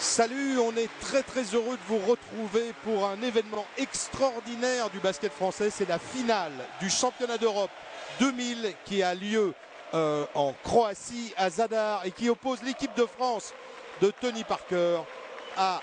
Salut, on est très heureux de vous retrouver pour un événement extraordinaire du basket français. C'est la finale du championnat d'Europe 2000 qui a lieu en Croatie, à Zadar, et qui oppose l'équipe de France de Tony Parker à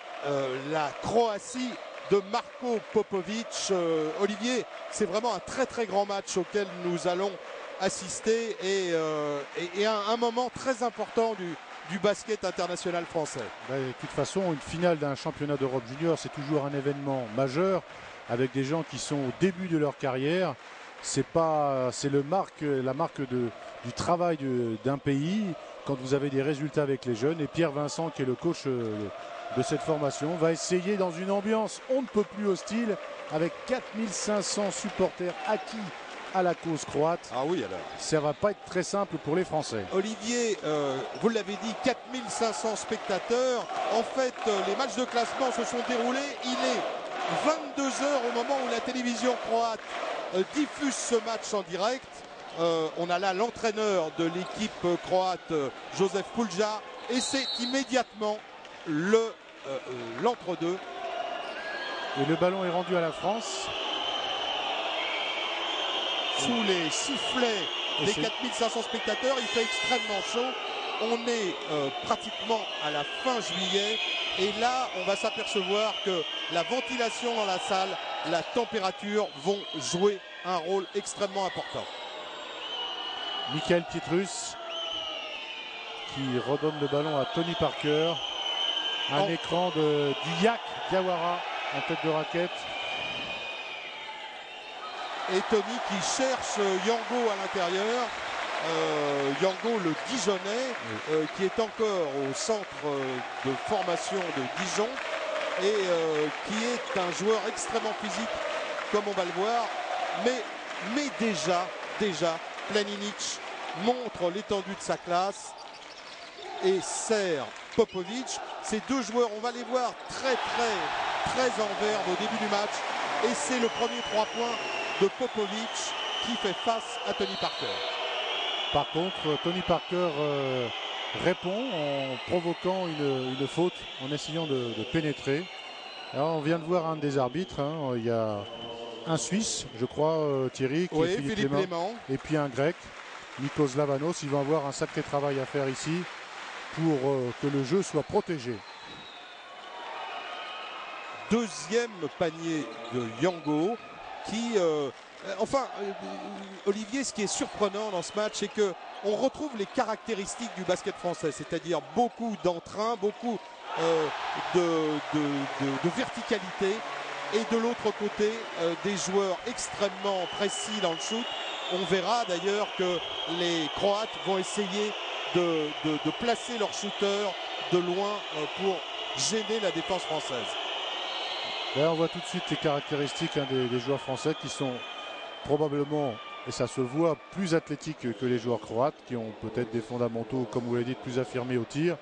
la Croatie de Marko Popovic. Olivier, c'est vraiment un très grand match auquel nous allons assister et un moment très important du basket international français. De toute façon, une finale d'un championnat d'Europe junior, c'est toujours un événement majeur avec des gens qui sont au début de leur carrière. C'est la marque du travail d'un pays quand vous avez des résultats avec les jeunes. Et Pierre Vincent, qui est le coach de cette formation, va essayer dans une ambiance on ne peut plus hostile avec 4500 supporters acquis à la cause croate. Ah oui, alors. Ça va pas être très simple pour les Français. Olivier, vous l'avez dit, 4500 spectateurs. En fait, les matchs de classement se sont déroulés. Il est 22 h au moment où la télévision croate diffuse ce match en direct. On a là l'entraîneur de l'équipe croate, Josef Pulja, et c'est immédiatement l'entre-deux. Et le ballon est rendu à la France. Sous les sifflets des 4500 spectateurs, il fait extrêmement chaud. On est pratiquement à la fin juillet et là on va s'apercevoir que la ventilation dans la salle, la température vont jouer un rôle extrêmement important. Michael Pietrus qui redonne le ballon à Tony Parker. Un écran du Yak Diawara en tête de raquette. Et Tony qui cherche Yango à l'intérieur. Yango, le Dijonnais, qui est encore au centre de formation de Dijon et qui est un joueur extrêmement physique, comme on va le voir. Mais déjà, Planinic montre l'étendue de sa classe et sert Popovic. Ces deux joueurs, on va les voir très en verve au début du match. Et c'est le premier 3 points de Popovic qui fait face à Tony Parker. Par contre, Tony Parker répond en provoquant une faute, en essayant de pénétrer. Alors, on vient de voir un des arbitres. Il y a un Suisse, je crois, Thierry, qui est Philippe Léman, et puis un Grec, Nikos Lavanos. Ils vont avoir un sacré travail à faire ici pour que le jeu soit protégé. Deuxième panier de Yango qui... Olivier, ce qui est surprenant dans ce match, c'est qu'on retrouve les caractéristiques du basket français, c'est-à-dire beaucoup d'entrain, beaucoup de verticalité, et de l'autre côté, des joueurs extrêmement précis dans le shoot. On verra d'ailleurs que les Croates vont essayer de placer leurs shooters de loin pour gêner la défense française. Là, on voit tout de suite les caractéristiques des joueurs français qui sont probablement, et ça se voit, plus athlétiques que les joueurs croates, qui ont peut-être des fondamentaux, comme vous l'avez dit, plus affirmés au tir.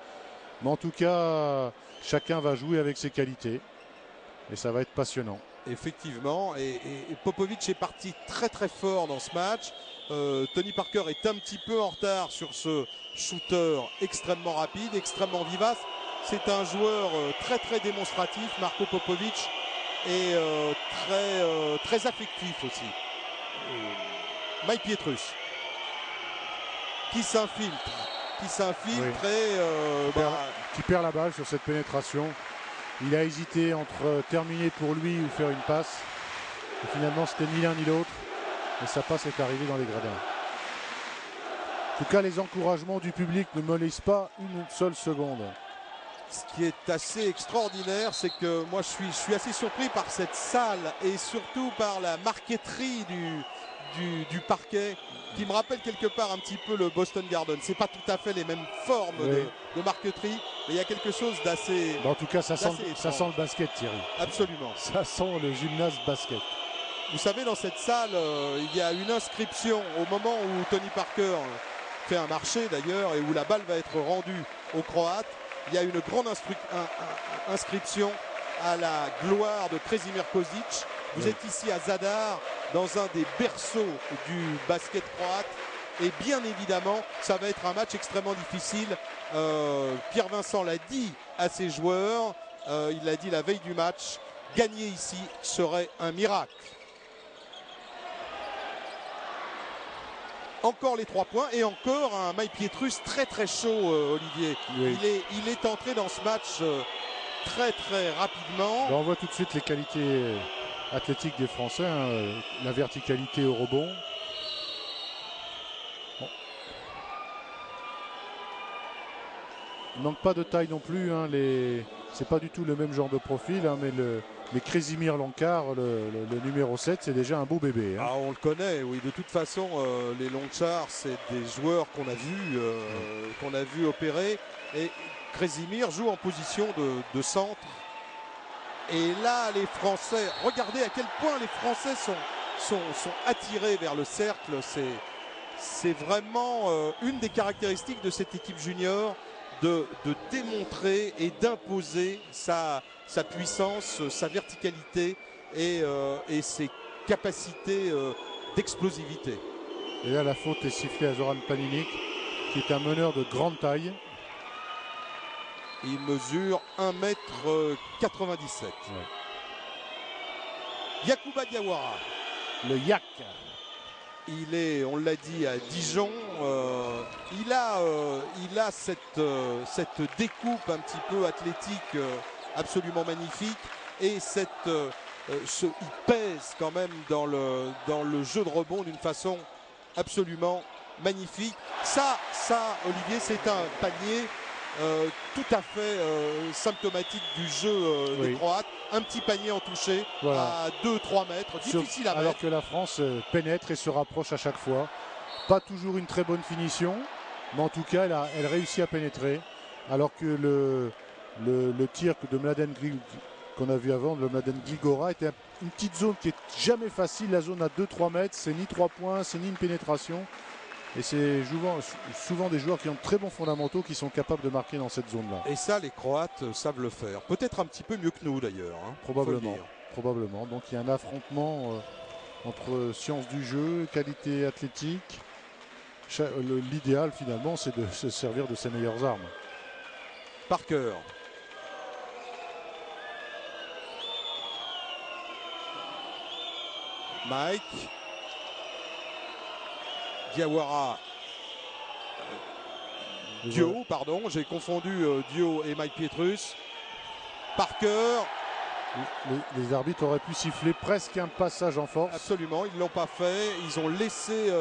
Mais en tout cas, chacun va jouer avec ses qualités. Et ça va être passionnant. Effectivement, et Popovic est parti très fort dans ce match. Tony Parker est un petit peu en retard sur ce shooter extrêmement rapide, extrêmement vivace. C'est un joueur très démonstratif, Marko Popovic, et très affectif aussi. Mike Pietrus qui s'infiltre oui. Et qui perd la balle sur cette pénétration. Il a hésité entre terminer pour lui ou faire une passe. Et finalement, c'était ni l'un ni l'autre. Et sa passe est arrivée dans les gradins. En tout cas, les encouragements du public ne me laissent pas une seule seconde. Ce qui est assez extraordinaire, c'est que moi je suis assez surpris par cette salle et surtout par la marqueterie du parquet qui me rappelle quelque part un petit peu le Boston Garden. C'est pas tout à fait les mêmes formes de marqueterie, mais il y a quelque chose d'assez... En tout cas, ça sent le basket, Thierry. Absolument. Ça sent le gymnase basket. Vous savez, dans cette salle, il y a une inscription au moment où Tony Parker fait un marché d'ailleurs et où la balle va être rendue aux Croates. Il y a une grande inscription à la gloire de Kresimir Kozic. Vous êtes ici à Zadar, dans un des berceaux du basket croate. Et bien évidemment, ça va être un match extrêmement difficile. Pierre Vincent l'a dit à ses joueurs, il l'a dit la veille du match, gagner ici serait un miracle. Encore les 3 points et encore un Mike Pietrus très très chaud, Olivier. Oui. Il est entré dans ce match très très rapidement. On voit tout de suite les qualités athlétiques des Français, hein, la verticalité au rebond. Bon. Il manque pas de taille non plus, hein, c'est pas du tout le même genre de profil, hein, mais Krezimir Lonkar, le numéro 7, c'est déjà un beau bébé. Hein. Ah, on le connaît, oui. De toute façon, les Lonchars, c'est des joueurs qu'on a vu opérer. Et Krezimir joue en position de centre. Et là, les Français, regardez à quel point les Français sont attirés vers le cercle. C'est vraiment une des caractéristiques de cette équipe junior de démontrer et d'imposer sa puissance, sa verticalité et ses capacités d'explosivité. Et là, la faute est sifflée à Zoran Planinic, qui est un meneur de grande taille. Il mesure 1,97 m. Ouais. Yacouba Diawara. Le Yak. Il est, on l'a dit, à Dijon. Il a cette découpe un petit peu athlétique absolument magnifique. Et il pèse quand même dans le jeu de rebond d'une façon absolument magnifique. Ça Olivier, c'est un panier tout à fait symptomatique du jeu des Croates. Un petit panier en touché à 2-3 mètres, difficile à mettre. Alors que la France pénètre et se rapproche à chaque fois. Pas toujours une très bonne finition, mais en tout cas, elle réussit à pénétrer. Alors que le tir de Mladen qu'on a vu avant, le Mladen Gligora, était une petite zone qui est jamais facile. La zone à 2-3 mètres, c'est ni 3 points, c'est ni une pénétration. Et c'est souvent des joueurs qui ont de très bons fondamentaux qui sont capables de marquer dans cette zone-là. Et ça, les Croates savent le faire. Peut-être un petit peu mieux que nous d'ailleurs. Hein, probablement. Donc il y a un affrontement entre science du jeu, qualité athlétique. L'idéal finalement, c'est de se servir de ses meilleures armes. Parker. Mike. Diawara. Dio, pardon, j'ai confondu Dio et Mike Pietrus. Parker. Les arbitres auraient pu siffler presque un passage en force. Absolument, ils ne l'ont pas fait. Ils ont laissé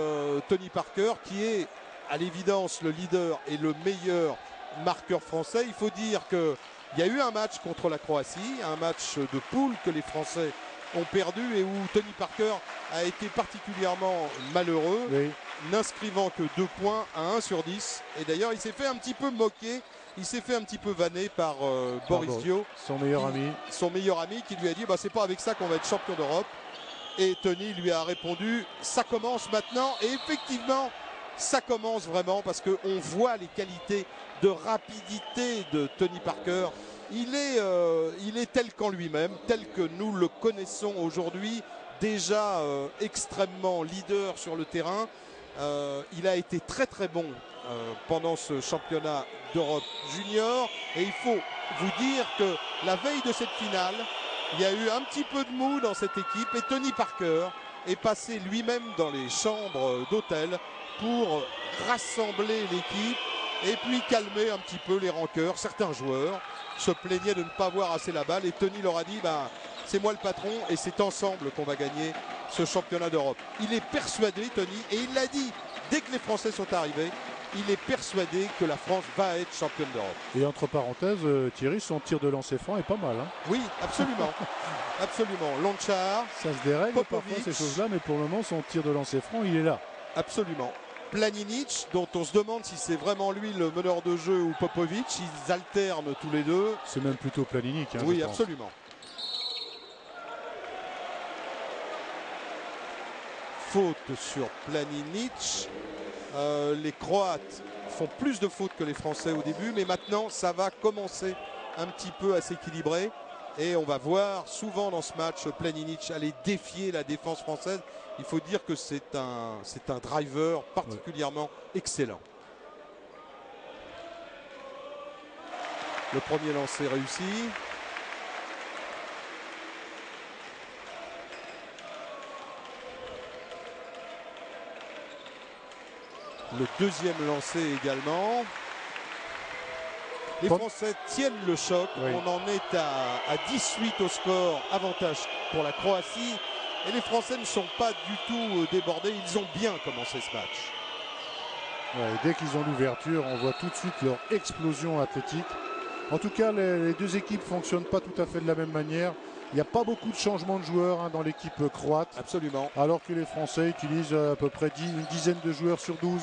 Tony Parker, qui est à l'évidence le leader et le meilleur marqueur français. Il faut dire qu'il y a eu un match contre la Croatie, un match de poule que les Français ont perdu et où Tony Parker a été particulièrement malheureux, n'inscrivant que 2 points à 1 sur 10. Et d'ailleurs, il s'est fait un petit peu moquer, il s'est fait un petit peu vanner par Boris Dio, son meilleur ami, qui lui a dit bah, c'est pas avec ça qu'on va être champion d'Europe. Et Tony lui a répondu ça commence maintenant. Et effectivement, ça commence vraiment parce qu'on voit les qualités de rapidité de Tony Parker. Il est tel qu'en lui-même, tel que nous le connaissons aujourd'hui, déjà extrêmement leader sur le terrain. Il a été très très bon pendant ce championnat d'Europe junior. Et il faut vous dire que la veille de cette finale, il y a eu un petit peu de mou dans cette équipe et Tony Parker est passé lui-même dans les chambres d'hôtel pour rassembler l'équipe et puis calmer un petit peu les rancœurs. Certains joueurs se plaignaient de ne pas voir assez la balle et Tony leur a dit bah, c'est moi le patron et c'est ensemble qu'on va gagner ce championnat d'Europe. Il est persuadé, Tony, et il l'a dit dès que les Français sont arrivés, il est persuadé que la France va être championne d'Europe. Et entre parenthèses, Thierry, son tir de lancer franc est pas mal. Hein. Oui, absolument. Absolument. Lonchar, ça se dérègle parfois ces choses-là, mais pour le moment, son tir de lancer franc, il est là. Absolument. Planinic, dont on se demande si c'est vraiment lui le meneur de jeu ou Popovic, ils alternent tous les deux. C'est même plutôt Planinic. Hein, oui, absolument. Faute sur Planinic. Les Croates font plus de fautes que les Français au début, mais maintenant ça va commencer un petit peu à s'équilibrer. Et on va voir souvent dans ce match Planinic aller défier la défense française. Il faut dire que c'est un driver particulièrement excellent. Le premier lancer réussi. Le deuxième lancé également. Les Français tiennent le choc. Oui. On en est à 18 au score. Avantage pour la Croatie. Et les Français ne sont pas du tout débordés. Ils ont bien commencé ce match. Ouais, dès qu'ils ont l'ouverture, on voit tout de suite leur explosion athlétique. En tout cas, les deux équipes ne fonctionnent pas tout à fait de la même manière. Il n'y a pas beaucoup de changements de joueurs dans l'équipe croate. Absolument. Alors que les Français utilisent à peu près une dizaine de joueurs sur 12.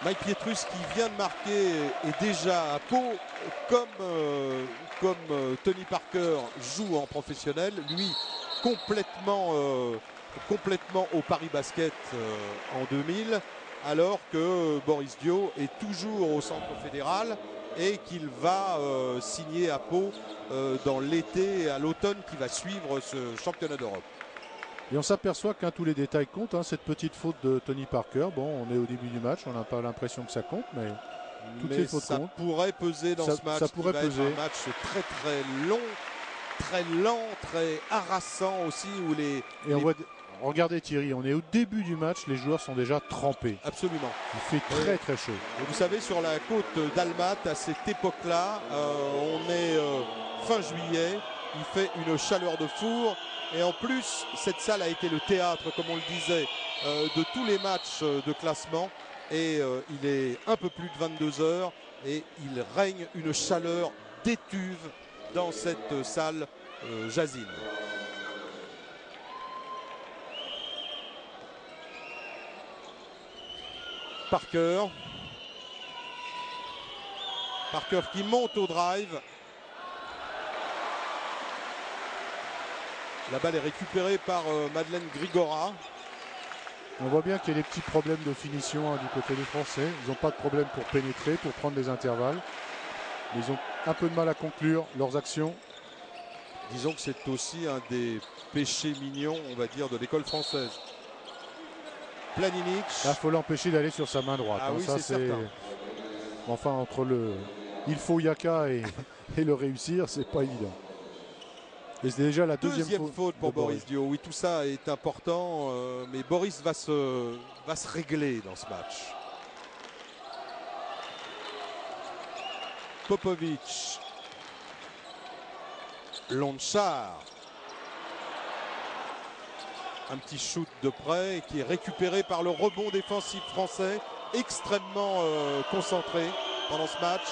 Mike Pietrus qui vient de marquer est déjà à Pau, comme Tony Parker joue en professionnel. Lui, complètement au Paris Basket en 2000, alors que Boris Dio est toujours au Centre fédéral et qu'il va signer à Pau dans l'été, à l'automne qui va suivre ce championnat d'Europe. Et on s'aperçoit qu'un tous les détails comptent. Cette petite faute de Tony Parker, bon, on est au début du match, on n'a pas l'impression que ça compte, mais toutes les fautes comptent. Ça pourrait peser dans ce match. Ça pourrait peser. Un match très très long, très lent, très harassant aussi. Regardez Thierry, on est au début du match, les joueurs sont déjà trempés. Absolument. Il fait très très chaud. Et vous savez, sur la côte d'Almat, à cette époque-là, on est fin juillet, il fait une chaleur de four. Et en plus, cette salle a été le théâtre, comme on le disait, de tous les matchs de classement. Et il est un peu plus de 22 heures et il règne une chaleur d'étuve dans cette salle Jazine. Parker qui monte au drive. La balle est récupérée par Madeleine Grigora. On voit bien qu'il y a des petits problèmes de finition du côté des Français. Ils n'ont pas de problème pour pénétrer, pour prendre des intervalles. Mais ils ont un peu de mal à conclure leurs actions. Disons que c'est aussi un des péchés mignons, on va dire, de l'école française. Planinic. Il faut l'empêcher d'aller sur sa main droite. Ah oui, c'est certain. Enfin, entre le il faut Yaka et le réussir, c'est pas évident. Et c'est déjà la deuxième faute pour Boris Dio. Oui, tout ça est important, mais Boris va se régler dans ce match. Popovic. Lonchar. Un petit shoot de près qui est récupéré par le rebond défensif français, extrêmement concentré pendant ce match.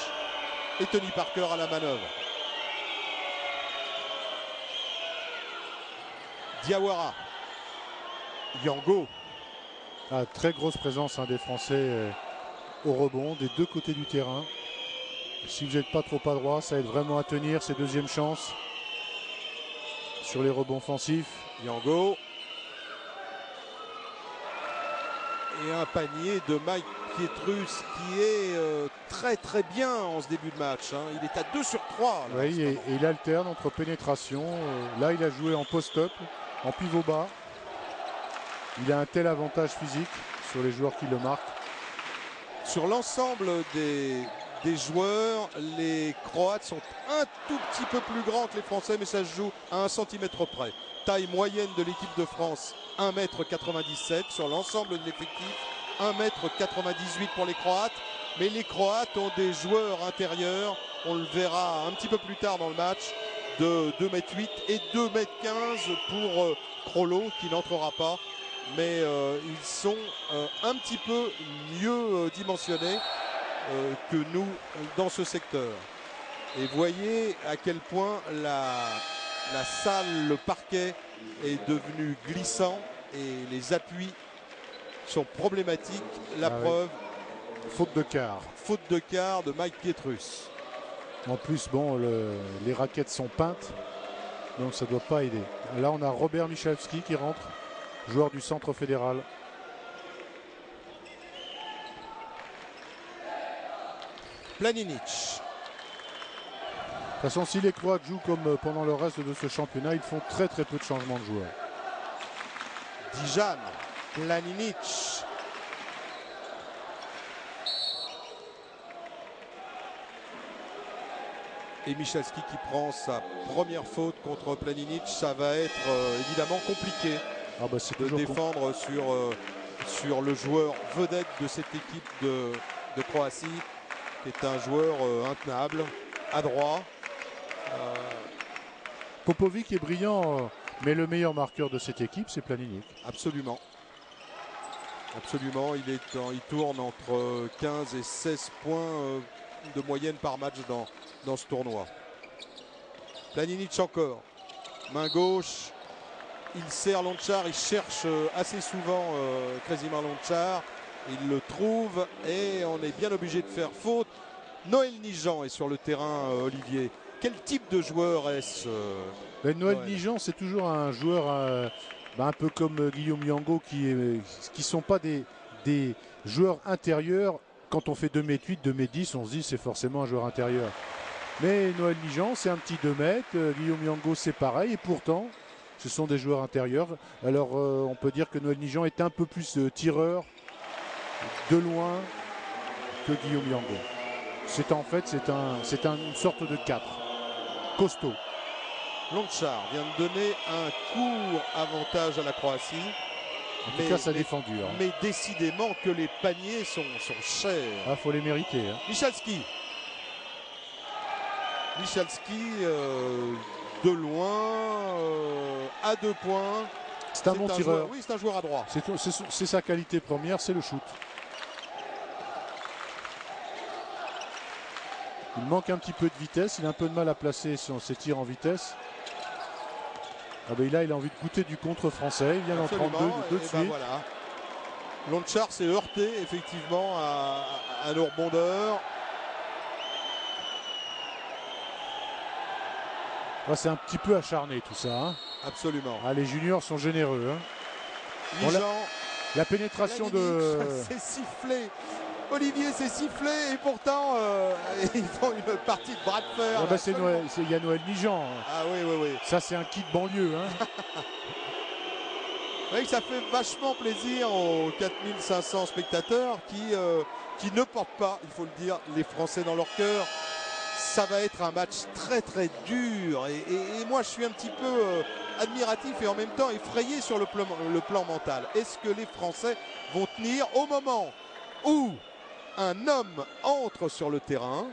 Et Tony Parker à la manœuvre. Diawara. Yango. Très grosse présence des Français au rebond, des deux côtés du terrain. Si vous n'êtes pas trop adroit, ça aide vraiment à tenir ces deuxièmes chances sur les rebonds offensifs. Yango. Et un panier de Mike Pietrus qui est très très bien en ce début de match. Il est à 2 sur 3. Là, oui, et il alterne entre pénétration. Là, il a joué en post-up, en pivot bas. Il a un tel avantage physique sur les joueurs qui le marquent. Sur l'ensemble des joueurs, les Croates sont un tout petit peu plus grands que les Français, mais ça se joue à 1 centimètre près. Taille moyenne de l'équipe de France, 1,97 m sur l'ensemble de l'effectif, 1,98 m pour les Croates. Mais les Croates ont des joueurs intérieurs, on le verra un petit peu plus tard dans le match, de 2,8 m et 2,15 m pour Krolo qui n'entrera pas. Mais ils sont un petit peu mieux dimensionnés que nous dans ce secteur. Et voyez à quel point la salle, le parquet est devenu glissant et les appuis sont problématiques. La preuve, faute de quart. Faute de quart de Mike Pietrus. En plus, bon, les raquettes sont peintes, donc ça ne doit pas aider. Là, on a Robert Michalski qui rentre, joueur du Centre fédéral. Planinic. façon, si les Croates jouent comme pendant le reste de ce championnat, ils font très peu de changements de joueurs. Dijan, Planinic. Et Michalski qui prend sa première faute contre Planinic. Ça va être évidemment compliqué de défendre sur le joueur vedette de cette équipe de Croatie, qui est un joueur intenable, adroit. Popovic est brillant, mais le meilleur marqueur de cette équipe, c'est Planinic. Absolument. Absolument, il tourne entre 15 et 16 points de moyenne par match dans ce tournoi. Planinic encore, main gauche, il sert Lončar, il cherche assez souvent Krasimir Lončar, il le trouve et on est bien obligé de faire faute. Noël Nijan est sur le terrain, Olivier. Quel type de joueur est-ce Noël Nijan, c'est toujours un joueur un peu comme Guillaume Yango, qui ne sont pas des joueurs intérieurs. Quand on fait 2m8, 2m10, on se dit c'est forcément un joueur intérieur. Mais Noël Nijan, c'est un petit 2 mètres. Guillaume Yango, c'est pareil. Et pourtant, ce sont des joueurs intérieurs. Alors, on peut dire que Noël Nijan est un peu plus tireur de loin que Guillaume Yango. C'est une sorte de 4. Costaud. Lončar vient de donner un court avantage à la Croatie. En tout cas, ça a défendu. Mais décidément que les paniers sont chers. Il faut les mériter. Michalski. Michalski de loin, à 2 points. C'est un bon tireur. Oui, c'est un joueur à droit. C'est sa qualité première, c'est le shoot. Il manque un petit peu de vitesse, il a un peu de mal à placer ses tirs en vitesse. Là, il a envie de goûter du contre français. Il vient d'en prendre deux de suite. Voilà. Lončar s'est heurté effectivement à nos rebondeurs. C'est un petit peu acharné tout ça. Absolument. Les juniors sont généreux. La pénétration de... C'est sifflé. Olivier, s'est sifflé et pourtant ils font une partie de bras de fer. Il y a Noël Nijan. Ah oui. Ça, c'est un kit banlieue. Oui, ça fait vachement plaisir aux 4500 spectateurs qui ne portent pas, il faut le dire, les Français dans leur cœur. Ça va être un match très dur et moi je suis un petit peu admiratif et en même temps effrayé sur le plan mental. Est-ce que les Français vont tenir au moment où un homme entre sur le terrain,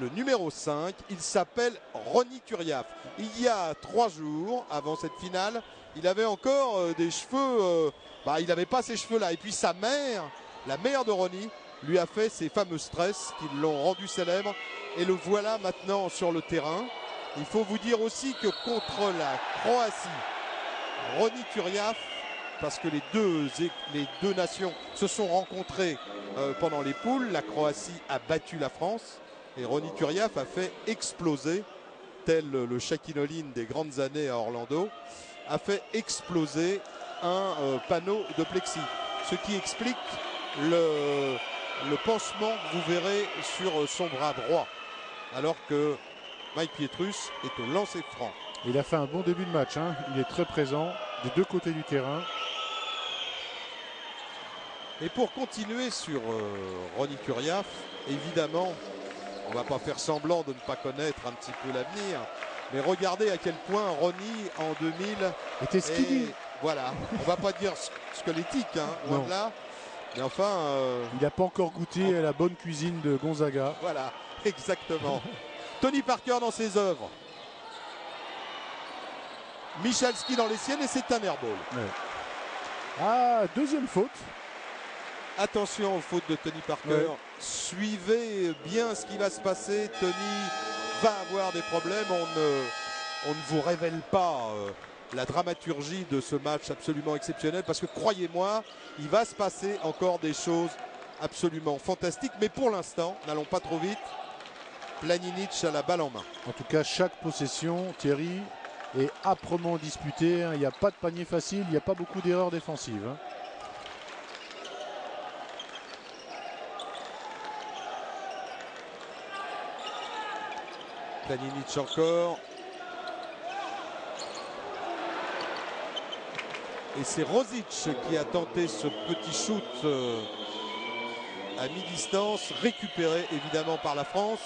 le numéro 5, il s'appelle Ronny Turiaf. Il y a 3 jours, avant cette finale, il avait encore des cheveux, il n'avait pas ces cheveux-là. Et puis sa mère, la mère de Ronny, lui a fait ces fameux stress qui l'ont rendu célèbre. Et le voilà maintenant sur le terrain. Il faut vous dire aussi que contre la Croatie, Ronny Turiaf, parce que les deux nations se sont rencontrées pendant les poules. La Croatie a battu la France et Ronny Turiaf a fait exploser, tel le Shaquille O'Neal des grandes années à Orlando, a fait exploser un panneau de plexi. Ce qui explique le pansement que vous verrez sur son bras droit. Alors que Mike Pietrus est au lancer franc. Il a fait un bon début de match. Il est très présent des deux côtés du terrain. Et pour continuer sur Ronny Turiaf, évidemment, on ne va pas faire semblant de ne pas connaître un petit peu l'avenir. Mais regardez à quel point Ronny en 2000 était skinny. Voilà, on ne va pas dire squelettique, loin de là. Mais enfin... il n'a pas encore goûté à la bonne cuisine de Gonzaga. Voilà, exactement. Tony Parker dans ses œuvres. Michalski dans les siennes et c'est un airball. Ouais. Deuxième faute. Attention aux fautes de Tony Parker. Ouais. Suivez bien ce qui va se passer. Tony va avoir des problèmes. On ne vous révèle pas la dramaturgie de ce match absolument exceptionnel. Parce que croyez-moi, il va se passer encore des choses absolument fantastiques. Mais pour l'instant, n'allons pas trop vite. Planinic a la balle en main. En tout cas, chaque possession, Thierry, est âprement disputée. Il n'y a pas de panier facile. Il n'y a pas beaucoup d'erreurs défensives. Planinic encore. Et c'est Rosic qui a tenté ce petit shoot à mi-distance, récupéré évidemment par la France.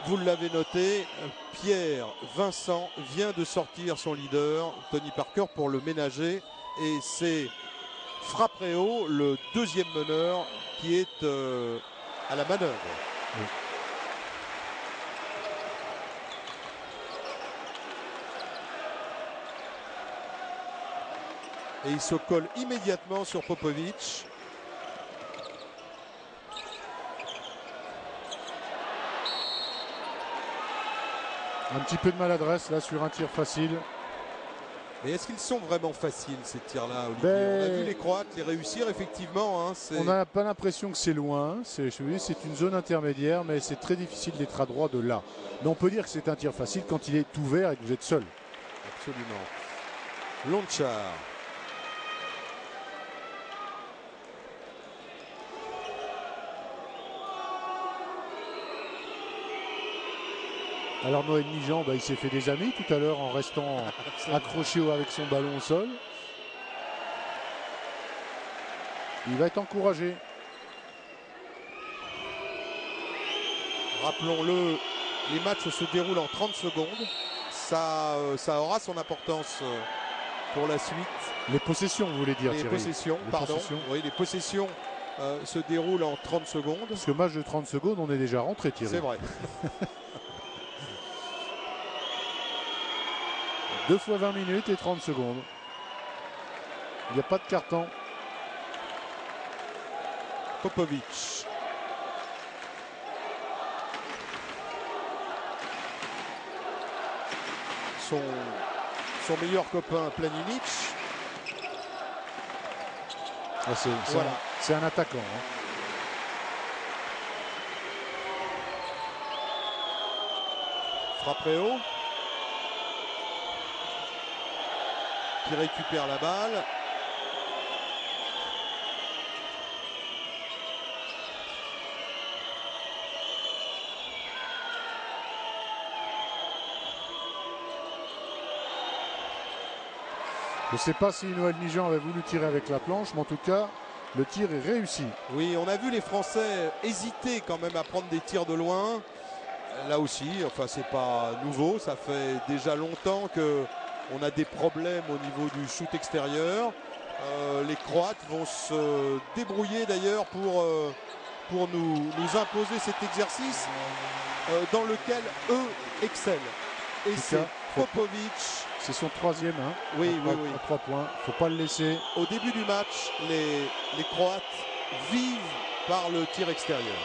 Vous l'avez noté, Pierre Vincent vient de sortir son leader, Tony Parker, pour le ménager. Et c'est Frappréau, le deuxième meneur, qui est à la manœuvre. Oui. Et il se colle immédiatement sur Popovic. Un petit peu de maladresse là sur un tir facile. Mais est-ce qu'ils sont vraiment faciles ces tirs-là, Olivier? On a vu les Croates les réussir effectivement. Hein, on n'a pas l'impression que c'est loin. C'est une zone intermédiaire, mais c'est très difficile d'être à droit de là. Mais on peut dire que c'est un tir facile quand il est ouvert et que vous êtes seul. Absolument. Lonchar. Alors Noël Nigent, il s'est fait des amis tout à l'heure en restant accroché avec son ballon au sol. Il va être encouragé. Rappelons-le, les matchs se déroulent en 30 secondes. Ça aura son importance pour la suite. Les possessions, vous voulez dire, les Thierry. Possessions, pardon. Oui, les possessions se déroulent en 30 secondes. Parce que match de 30 secondes, on est déjà rentré, Thierry. C'est vrai. 2 fois 20 minutes et 30 secondes. Il n'y a pas de carton. Popovic. Son meilleur copain Planinic. C'est un attaquant. Hein. Frappréau. Qui récupère la balle. Je ne sais pas si Noël Nigent avait voulu tirer avec la planche, mais en tout cas, le tir est réussi. Oui, on a vu les Français hésiter quand même à prendre des tirs de loin. Là aussi, enfin, c'est pas nouveau. Ça fait déjà longtemps qu'on a des problèmes au niveau du shoot extérieur. Les Croates vont se débrouiller d'ailleurs pour nous imposer cet exercice dans lequel eux excellent. Et c'est Popovic. C'est son troisième, hein, oui, à 3 points. Il ne faut pas le laisser. Au début du match, les Croates vivent par le tir extérieur.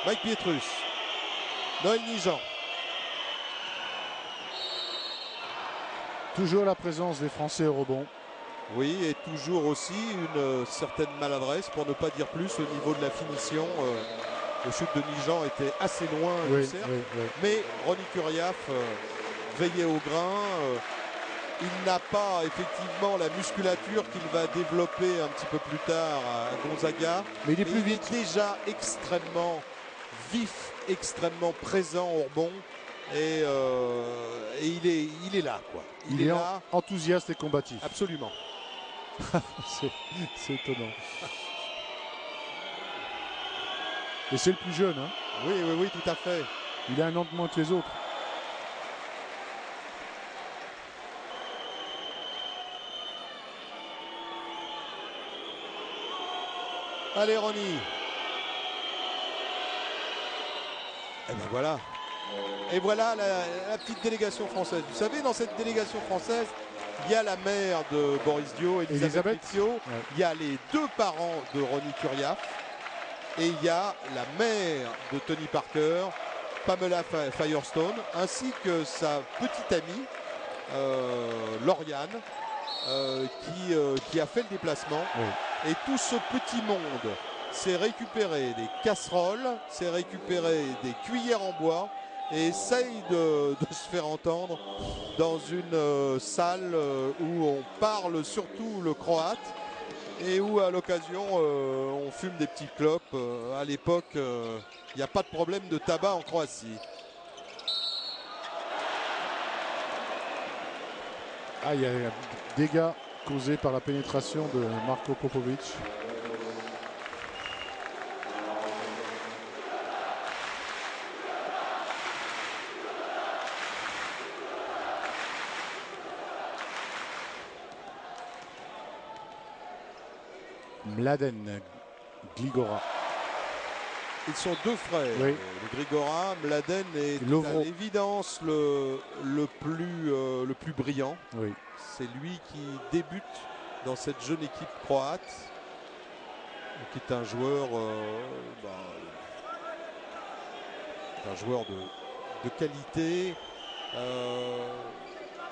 Mike Pietrus, Noël Nigent. Toujours la présence des Français au rebond. Oui, et toujours aussi une certaine maladresse, pour ne pas dire plus, au niveau de la finition. Le shoot de Nigent était assez loin du cercle. Mais Ronny Turiaf veillait au grain. Il n'a pas effectivement la musculature qu'il va développer un petit peu plus tard à Gonzaga. Mais il est plus vite. Il est déjà extrêmement vif, extrêmement présent au rebond. Et il est là, quoi. Il est là, enthousiaste et combatif. Absolument. C'est étonnant. Et c'est le plus jeune. Hein. Oui, tout à fait. Il a un an de moins que les autres. Allez, Ronny. Et ben voilà. Et voilà la petite délégation française. Vous savez, dans cette délégation française, il y a la mère de Boris Dio, Elisabeth Lizio. Ouais. Il y a les deux parents de Ronny Turiaf. Et il y a la mère de Tony Parker, Pamela Firestone, ainsi que sa petite amie, Lauriane, qui a fait le déplacement. Oui. Et tout ce petit monde s'est récupéré des casseroles, s'est récupéré des cuillères en bois et essaye de se faire entendre dans une salle où on parle surtout le croate. et où à l'occasion on fume des petits clopes. À l'époque, il n'y a pas de problème de tabac en Croatie. Ah, il y a des dégâts causés par la pénétration de Marko Popovic. Mladen Gligora. Ils sont deux frères, oui. Le Grigora. Mladen est à l'évidence le plus brillant. Oui. C'est lui qui débute dans cette jeune équipe croate, qui est un joueur, de qualité.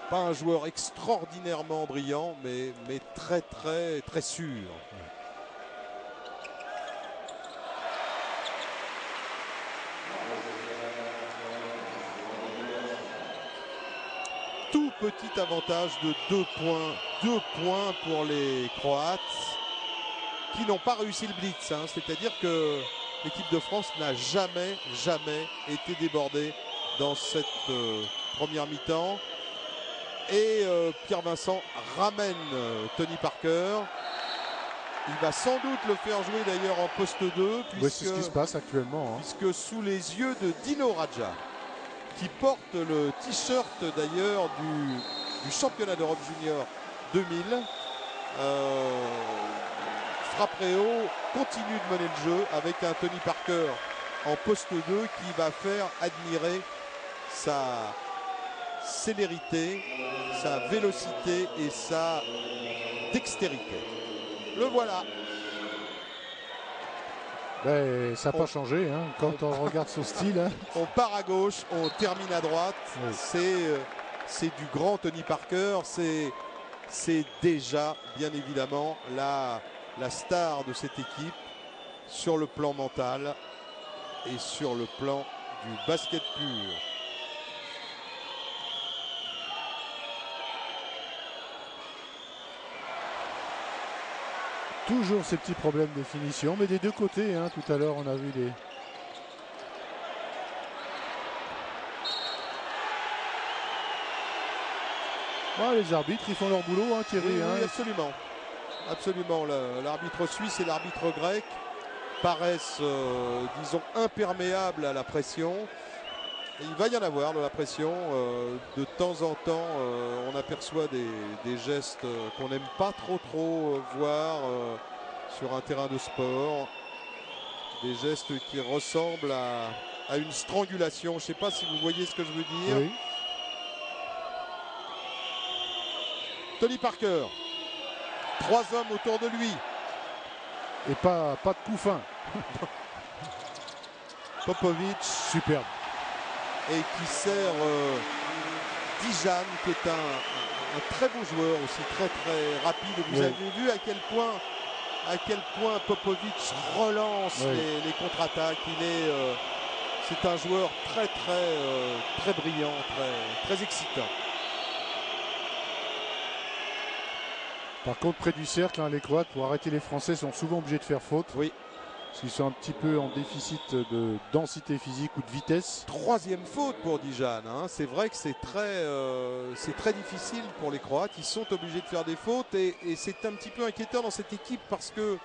Pas un joueur extraordinairement brillant, mais très très très sûr. Tout petit avantage de 2 points. 2 points pour les Croates qui n'ont pas réussi le blitz. C'est-à-dire que l'équipe de France n'a jamais été débordée dans cette première mi-temps. Et Pierre-Vincent ramène Tony Parker. Il va sans doute le faire jouer d'ailleurs en poste 2. Oui, c'est ce qui se passe actuellement. Puisque sous les yeux de Dino Radja, qui porte le t-shirt d'ailleurs du championnat d'Europe junior 2000, Frappréo continue de mener le jeu avec un Tony Parker en poste 2 qui va faire admirer sa célérité, sa vélocité et sa dextérité. Le voilà. Ben, ça n'a pas changé quand on regarde son style. On part à gauche, on termine à droite. Oui. C'est du grand Tony Parker. C'est déjà bien évidemment la star de cette équipe sur le plan mental et sur le plan du basket pur. Toujours ces petits problèmes de finition, mais des deux côtés. Tout à l'heure, on a vu des... Ouais, les arbitres, ils font leur boulot, Thierry. Oui, absolument. Absolument. L'arbitre suisse et l'arbitre grec paraissent, disons, imperméables à la pression. Et il va y en avoir de la pression. De temps en temps, on aperçoit des gestes qu'on n'aime pas trop voir sur un terrain de sport. Des gestes qui ressemblent à une strangulation. Je ne sais pas si vous voyez ce que je veux dire. Oui. Tony Parker. 3 hommes autour de lui. Et pas de coup fin. Popovic. Superbe. Et qui sert Dijan, qui est un très beau joueur aussi, très rapide. Vous avez vu à quel point Popovic relance les contre-attaques. C'est un joueur très brillant, très excitant. Par contre, près du cercle, les Croates, pour arrêter les Français, sont souvent obligés de faire faute. Oui. Parce qu'ils sont un petit peu en déficit de densité physique ou de vitesse. 3e faute pour Dijan. C'est vrai que c'est très difficile pour les Croates. Ils sont obligés de faire des fautes et c'est un petit peu inquiétant dans cette équipe parce que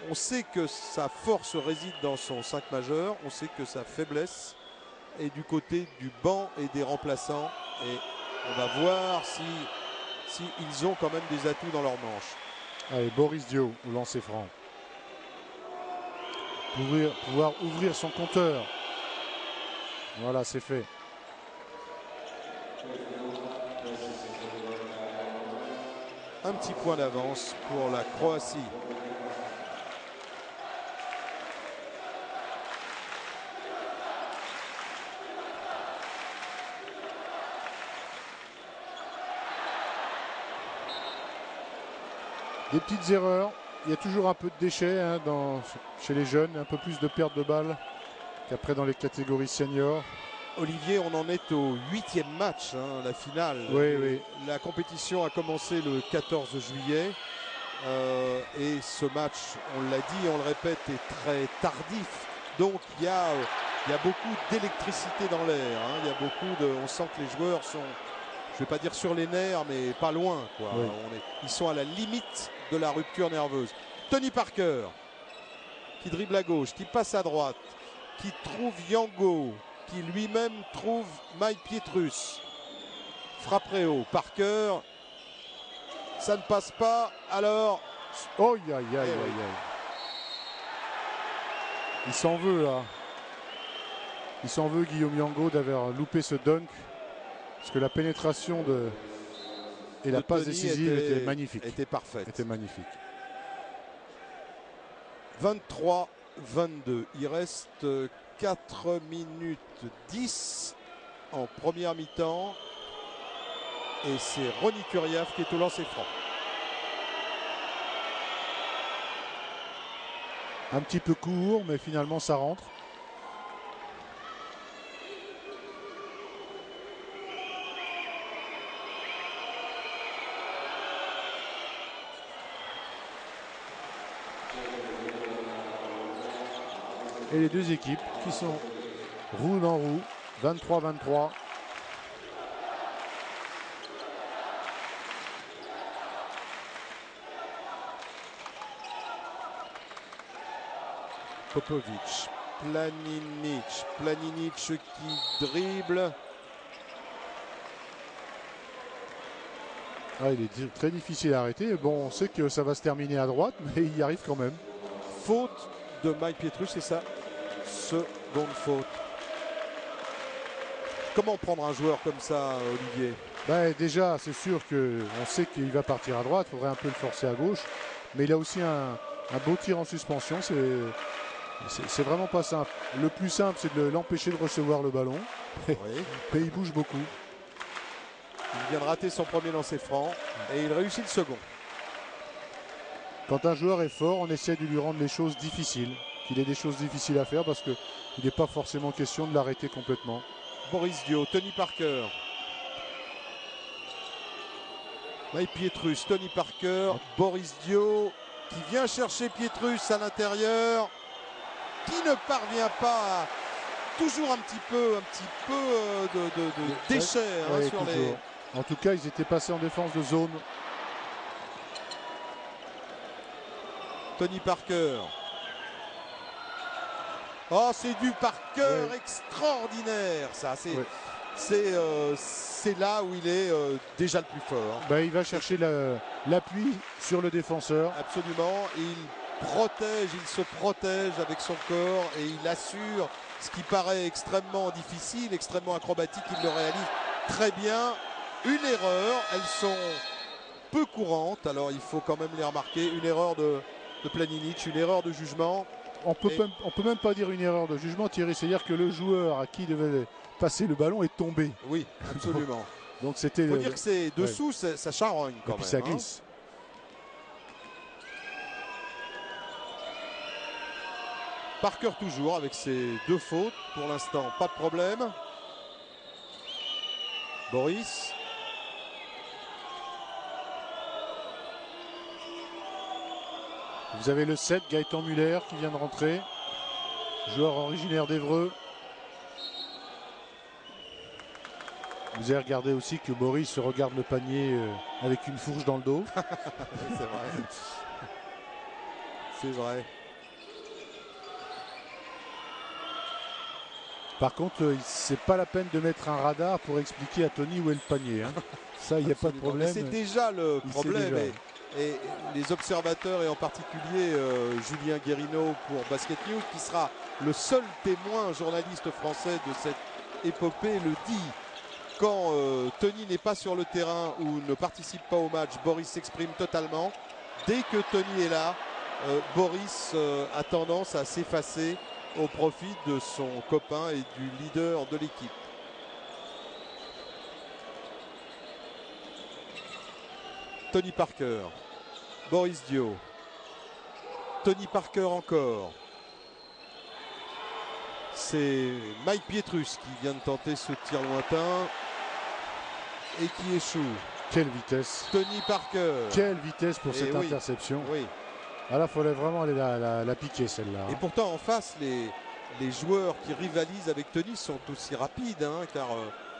on sait que sa force réside dans son 5 majeur. On sait que sa faiblesse est du côté du banc et des remplaçants. Et on va voir si ils ont quand même des atouts dans leur manche. Allez, Boris Dio au lancer franc. Pouvoir ouvrir son compteur. Voilà, c'est fait. Un petit point d'avance pour la Croatie. Des petites erreurs. Il y a toujours un peu de déchets chez les jeunes, un peu plus de perte de balles qu'après dans les catégories seniors. Olivier, on en est au 8e match, la finale. Oui. La compétition a commencé le 14 juillet Et ce match, on l'a dit, on le répète, est très tardif. Donc il y a beaucoup d'électricité dans l'air. Hein. Il y a beaucoup de, on sent que les joueurs sont, je ne vais pas dire sur les nerfs, mais pas loin, quoi. Oui. Ils sont à la limite de la rupture nerveuse. Tony Parker, qui dribble à gauche, qui passe à droite, qui trouve Yango, qui lui-même trouve Mike Pietrus. Frappe très haut. Parker, ça ne passe pas. Alors, oh, aïe, aïe, aïe, aïe. Il s'en veut là. Il s'en veut, Guillaume Yango, d'avoir loupé ce dunk. Parce que la pénétration et la passe décisive était magnifique. Était parfaite. Était magnifique. 23-22. Il reste 4 minutes 10 en première mi-temps. Et c'est Ronny Turiaf qui est au lancer franc. Un petit peu court, mais finalement ça rentre. Et les deux équipes qui sont roue dans roue, 23-23. Popovic, Planinic qui dribble. Ah, il est très difficile à arrêter. Bon, on sait que ça va se terminer à droite, mais il y arrive quand même. Faute de Mike Pietrus, c'est sa seconde faute. Comment prendre un joueur comme ça, Olivier? Ben, déjà, c'est sûr qu'on sait qu'il va partir à droite. Il faudrait un peu le forcer à gauche. Mais il a aussi un beau tir en suspension. C'est vraiment pas simple. Le plus simple, c'est de l'empêcher de recevoir le ballon. Oui. Mais il bouge beaucoup. Il vient de rater son premier lancer franc et il réussit le second. Quand un joueur est fort, on essaie de lui rendre les choses difficiles. Qu'il ait des choses difficiles à faire parce qu'il n'est pas forcément question de l'arrêter complètement. Boris Dio, Tony Parker. Mike Pietrus, Tony Parker, Boris Dio qui vient chercher Pietrus à l'intérieur, qui ne parvient pas à, toujours un petit peu de déchets hein, ouais, sur les... En tout cas, ils étaient passés en défense de zone. Tony Parker. Oh, c'est du Parker extraordinaire, ça. C'est là où il est déjà le plus fort. Ben, il va chercher l'appui sur le défenseur. Absolument. Il se protège avec son corps et il assure ce qui paraît extrêmement difficile, extrêmement acrobatique. Il le réalise très bien. Une erreur, elles sont peu courantes, alors il faut quand même les remarquer. Une erreur de Planinic, une erreur de jugement. On peut même pas dire une erreur de jugement, Thierry, c'est-à-dire que le joueur à qui devait passer le ballon est tombé. Oui, absolument. Donc c'était. Il faut dire que c'est dessous, ça charogne quand et puis même. Ça glisse. Hein. Parker toujours avec ses deux fautes. Pour l'instant, pas de problème. Boris. Vous avez le 7, Gaëtan Muller qui vient de rentrer. Joueur originaire d'Évreux. Vous avez regardé aussi que Boris regarde le panier avec une fourche dans le dos. C'est vrai. C'est vrai. Par contre, c'est pas la peine de mettre un radar pour expliquer à Tony où est le panier. Hein. Ça, il n'y a pas de problème. C'est déjà le problème. Et les observateurs, et en particulier Julien Guérino pour Basket News, qui sera le seul témoin journaliste français de cette épopée, le dit. Quand Tony n'est pas sur le terrain ou ne participe pas au match, Boris s'exprime totalement. Dès que Tony est là, Boris a tendance à s'effacer au profit de son copain et du leader de l'équipe. Tony Parker, Boris Dio, Tony Parker encore. C'est Mike Pietrus qui vient de tenter ce tir lointain et qui échoue. Quelle vitesse! Tony Parker. Quelle vitesse pour cette interception! Oui. Ah là, il fallait vraiment aller la piquer celle-là. Et pourtant en face, les joueurs qui rivalisent avec Tony sont aussi rapides, hein, car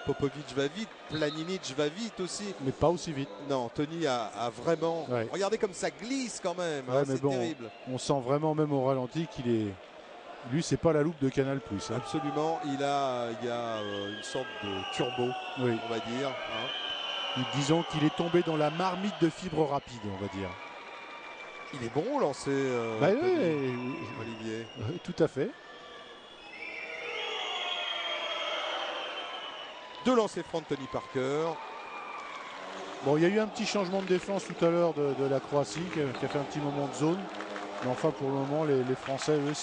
Popovic va vite, Planinic va vite aussi. Mais pas aussi vite. Non, Tony a vraiment... Ouais. Regardez comme ça glisse quand même, Ouais, hein, mais c'est bon, terrible. On sent vraiment même au ralenti qu'il est... Lui, c'est pas la loupe de Canal+. Hein. Absolument, il y a une sorte de turbo, oui. on va dire. Hein. Disons qu'il est tombé dans la marmite de fibres rapides, on va dire. Il est bon au lancer, Olivier. Tout à fait. 2 lancers francs de Tony Parker. Bon, il y a eu un petit changement de défense tout à l'heure de la Croatie qui a fait un petit moment de zone. Mais enfin, pour le moment, les Français, eux,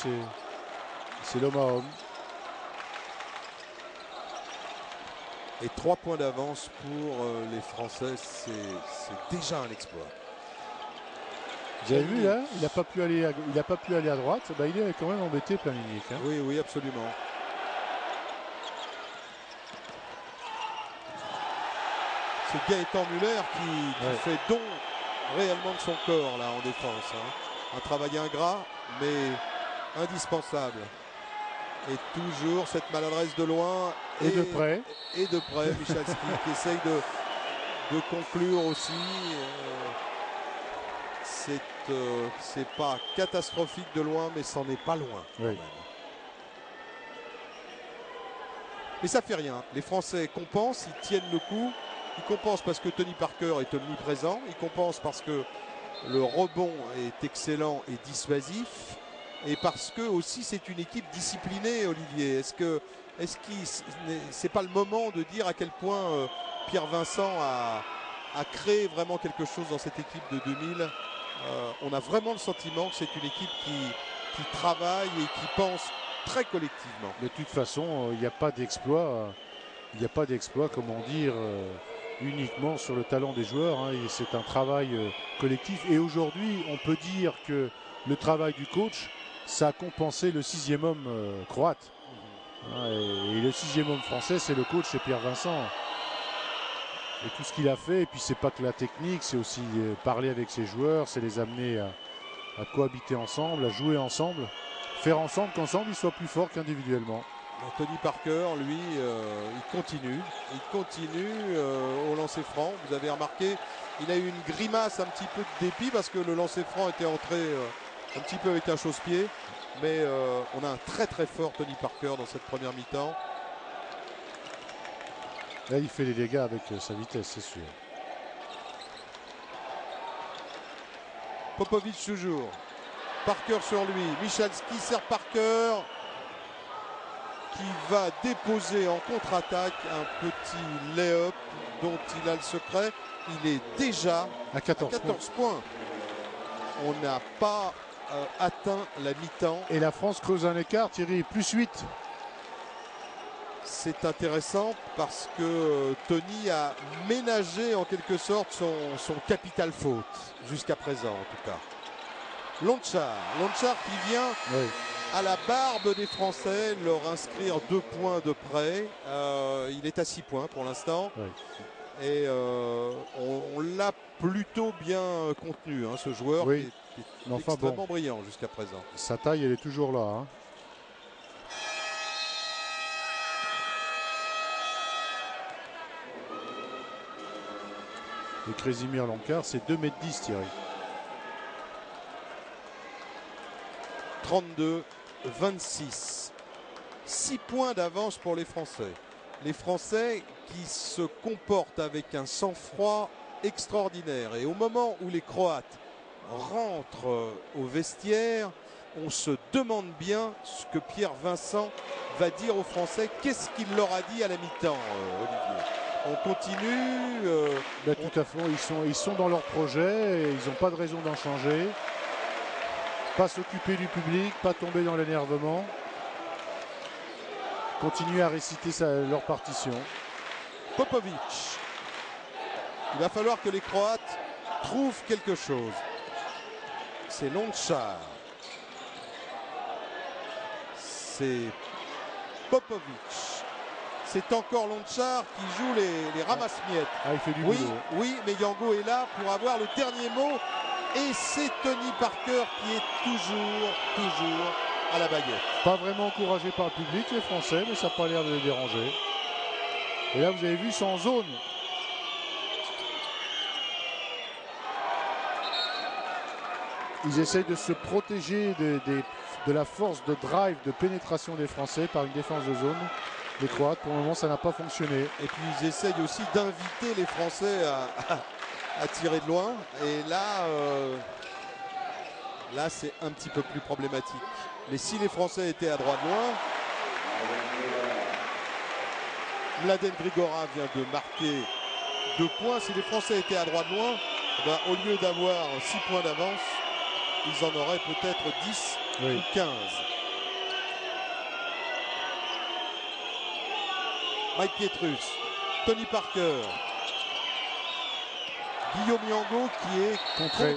c'est l'homme à homme. Et 3 points d'avance pour les Français, c'est déjà un exploit. Vous avez vu là, il n'a pas pu aller à droite. Bah, il est quand même embêté Planinic. Hein. Oui, oui, absolument. C'est Gaëtan Muller qui fait don réellement de son corps là en défense. Hein. Un travail ingrat, mais indispensable. Et toujours cette maladresse de loin. Et de près. Et de près, Michalski qui essaye de conclure aussi. C'est pas catastrophique de loin, mais c'en est pas loin. Quand même. Mais ça fait rien. Les Français compensent, ils tiennent le coup. Ils compensent parce que Tony Parker est omniprésent. Ils compensent parce que le rebond est excellent et dissuasif. Et parce que aussi c'est une équipe disciplinée, Olivier. Est-ce que c'est pas le moment de dire à quel point Pierre Vincent a créé vraiment quelque chose dans cette équipe de 2000? On a vraiment le sentiment que c'est une équipe qui travaille et qui pense très collectivement. De toute façon, il n'y a pas d'exploit. Il n'y a pas d'exploit, comment dire, uniquement sur le talent des joueurs. Hein. C'est un travail collectif. Et aujourd'hui, on peut dire que le travail du coach, ça a compensé le 6e homme croate. Et le 6e homme français, c'est le coach, c'est Pierre Vincent. Et tout ce qu'il a fait, et puis c'est pas que la technique, c'est aussi parler avec ses joueurs, c'est les amener à cohabiter ensemble, à jouer ensemble, faire ensemble qu'ensemble ils soient plus forts qu'individuellement. Tony Parker, lui, il continue au lancer franc. Vous avez remarqué, il a eu une grimace un petit peu de dépit parce que le lancer franc était entré un petit peu avec un chausse-pied. Mais on a un très très fort Tony Parker dans cette première mi-temps. Là, il fait les dégâts avec sa vitesse, c'est sûr. Popovic toujours. Parker sur lui. Michalski sert Parker qui va déposer en contre-attaque un petit lay-up dont il a le secret. Il est déjà à 14 points. On n'a pas atteint la mi-temps. Et la France creuse un écart, Thierry, plus 8. C'est intéressant parce que Tony a ménagé en quelque sorte son capital faute jusqu'à présent en tout cas. Lonchar qui vient à la barbe des Français leur inscrire 2 points de près. Il est à 6 points pour l'instant. Et on l'a plutôt bien contenu, hein, ce joueur qui est extrêmement brillant jusqu'à présent. Sa taille, elle est toujours là. Hein. Et Krezimir Lonchar, c'est 2,10 m Thierry. 32-26. 6 points d'avance pour les Français. Les Français qui se comportent avec un sang-froid extraordinaire. Et au moment où les Croates rentrent au vestiaire, on se demande bien ce que Pierre Vincent va dire aux Français. Qu'est-ce qu'il leur a dit à la mi-temps, Olivier? On continue. Tout à fait, ils sont dans leur projet et ils n'ont pas de raison d'en changer. Pas s'occuper du public, pas tomber dans l'énervement. Continuer à réciter leur partition. Popovic. Il va falloir que les Croates trouvent quelque chose. C'est Lonchar. C'est Popovic. C'est encore Lonchar qui joue les ramasse-miettes. Ah, il fait du Oui, boulot. oui, mais Yango est là pour avoir le dernier mot. Et c'est Tony Parker qui est toujours à la baguette. Pas vraiment encouragé par le public, les Français, mais ça n'a pas l'air de les déranger. Et là, vous avez vu, sans zone. Ils essayent de se protéger de la force de drive, de pénétration des Français par une défense de zone. Les Croates, pour le moment, ça n'a pas fonctionné. Et puis ils essayent aussi d'inviter les Français à tirer de loin. Et là, là c'est un petit peu plus problématique. Mais si les Français étaient à droit de loin, Mladen Grigora vient de marquer 2 points. Si les Français étaient à droit de loin, ben, au lieu d'avoir 6 points d'avance, ils en auraient peut-être 10 Oui. ou 15. Mike Pietrus, Tony Parker, Guillaume Yango qui est contré.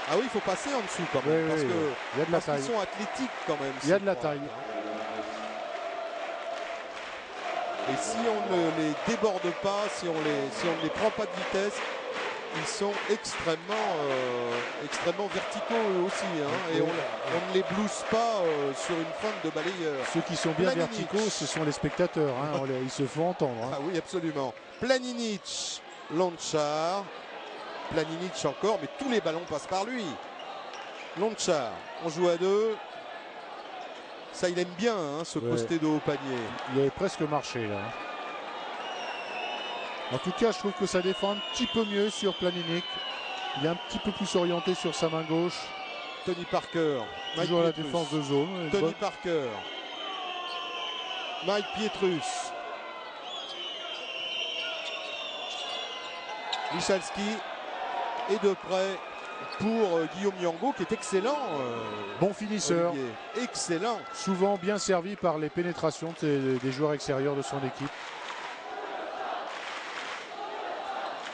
Ah oui, il faut passer en dessous quand même, Oui, parce oui, que il y a de la taille. qu'ils sont athlétiques quand même. Il y a de la taille. Et si on ne les déborde pas, si on ne les prend pas de vitesse, ils sont extrêmement verticaux eux aussi. Hein, et on ne les blouse pas sur une feinte de balayeur. Ceux qui sont bien Planinic. verticaux, ce sont les spectateurs. Hein, ils se font entendre. Hein. Ah oui, absolument. Planinic, Lonchar. Planinic encore, mais tous les ballons passent par lui. Lonchar, on joue à 2. Ça, il aime bien, hein, ce posté de haut panier. Il avait presque marché, là. En tout cas, je trouve que ça défend un petit peu mieux sur Planinic. Il est un petit peu plus orienté sur sa main gauche. Tony Parker. Toujours à la défense de zone. Tony Parker. Mike Pietrus. Michalski. Et de près pour Guillaume Yango qui est excellent. Bon finisseur. Olivier. Excellent. Souvent bien servi par les pénétrations des joueurs extérieurs de son équipe.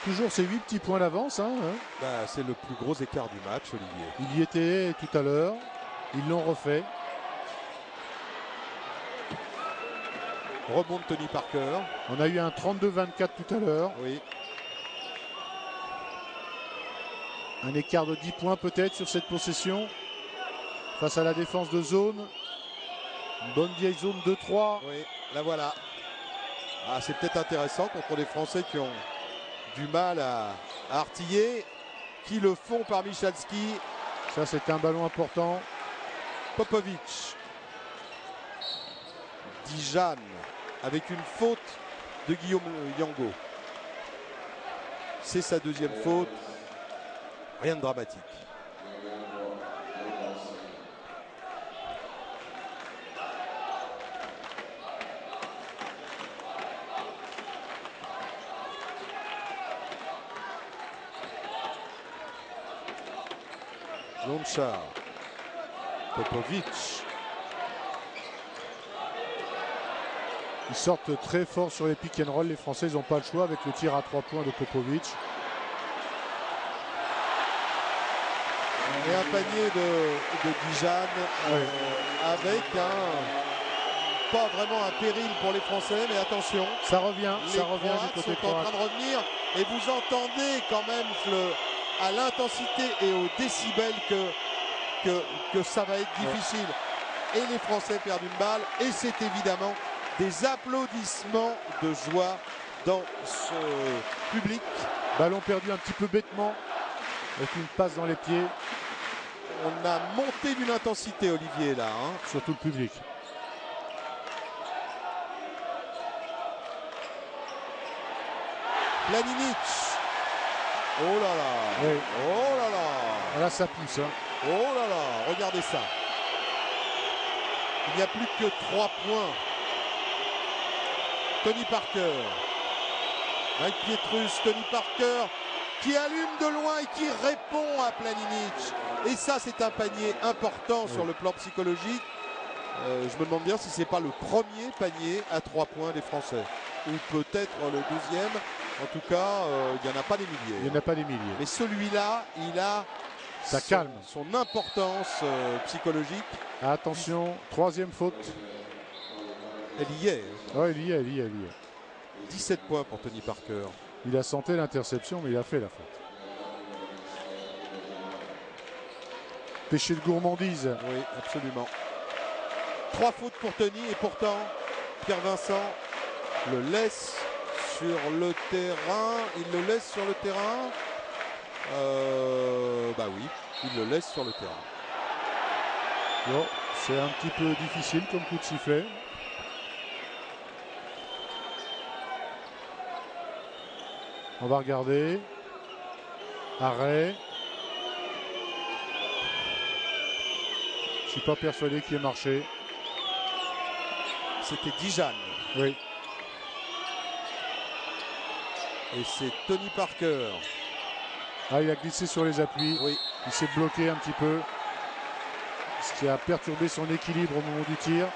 Toujours ces 8 petits points d'avance. Hein. Bah, c'est le plus gros écart du match, Olivier. Il y était tout à l'heure. Ils l'ont refait. Rebond de Tony Parker. On a eu un 32-24 tout à l'heure. Oui. Un écart de 10 points peut-être sur cette possession. Face à la défense de zone. Une bonne vieille zone 2-3. Oui, la voilà. Ah, c'est peut-être intéressant contre les Français qui ont du mal à artiller, qui le font par Michalski. Ça, c'est un ballon important. Popovic. Dijan avec une faute de Guillaume Yango. C'est sa deuxième faute. Rien de dramatique. Lonchar. Popovic. Ils sortent très fort sur les pick and roll. Les Français n'ont pas le choix avec le tir à 3 points de Popovic. Et un panier de Dijan avec pas vraiment un péril pour les Français, mais attention. Ça revient, les ça revient Croates du côté sont en croate. train de revenir et vous entendez quand même à l'intensité et au décibel que ça va être difficile. Et les Français perdent une balle et c'est évidemment des applaudissements de joie dans ce public. Ballon perdu un petit peu bêtement avec une passe dans les pieds. On a monté d'une intensité, Olivier, là. Hein. Surtout le public. Planinic. Oh là là. Oui. Oh là là. Là, ça pousse. Hein. Oh là là. Regardez ça. Il n'y a plus que 3 points. Tony Parker. Mike Pietrus. Tony Parker qui allume de loin et qui répond à Planinic. Et ça, c'est un panier important sur le plan psychologique. Je me demande bien si ce n'est pas le premier panier à 3 points des Français. Ou peut-être le deuxième. En tout cas, il n'y en a pas des milliers. Il n'y en a pas des milliers. Mais celui-là, il a ça calme. Son importance psychologique. Attention, troisième faute. Elle y est. Ouais, il y est, il y est, il y est. 17 points pour Tony Parker. Il a senti l'interception, mais il a fait la faute. Péché de gourmandise. Oui, absolument. 3 fautes pour Tony et pourtant, Pierre Vincent le laisse sur le terrain. Il le laisse sur le terrain. Bah oui, il le laisse sur le terrain. Bon, c'est un petit peu difficile comme coup de sifflet. On va regarder. Arrêt. Je suis pas persuadé qu'il ait marché. C'était Dijan. Oui. Et c'est Tony Parker. Ah, il a glissé sur les appuis. Oui. Il s'est bloqué un petit peu. Ce qui a perturbé son équilibre au moment du tir.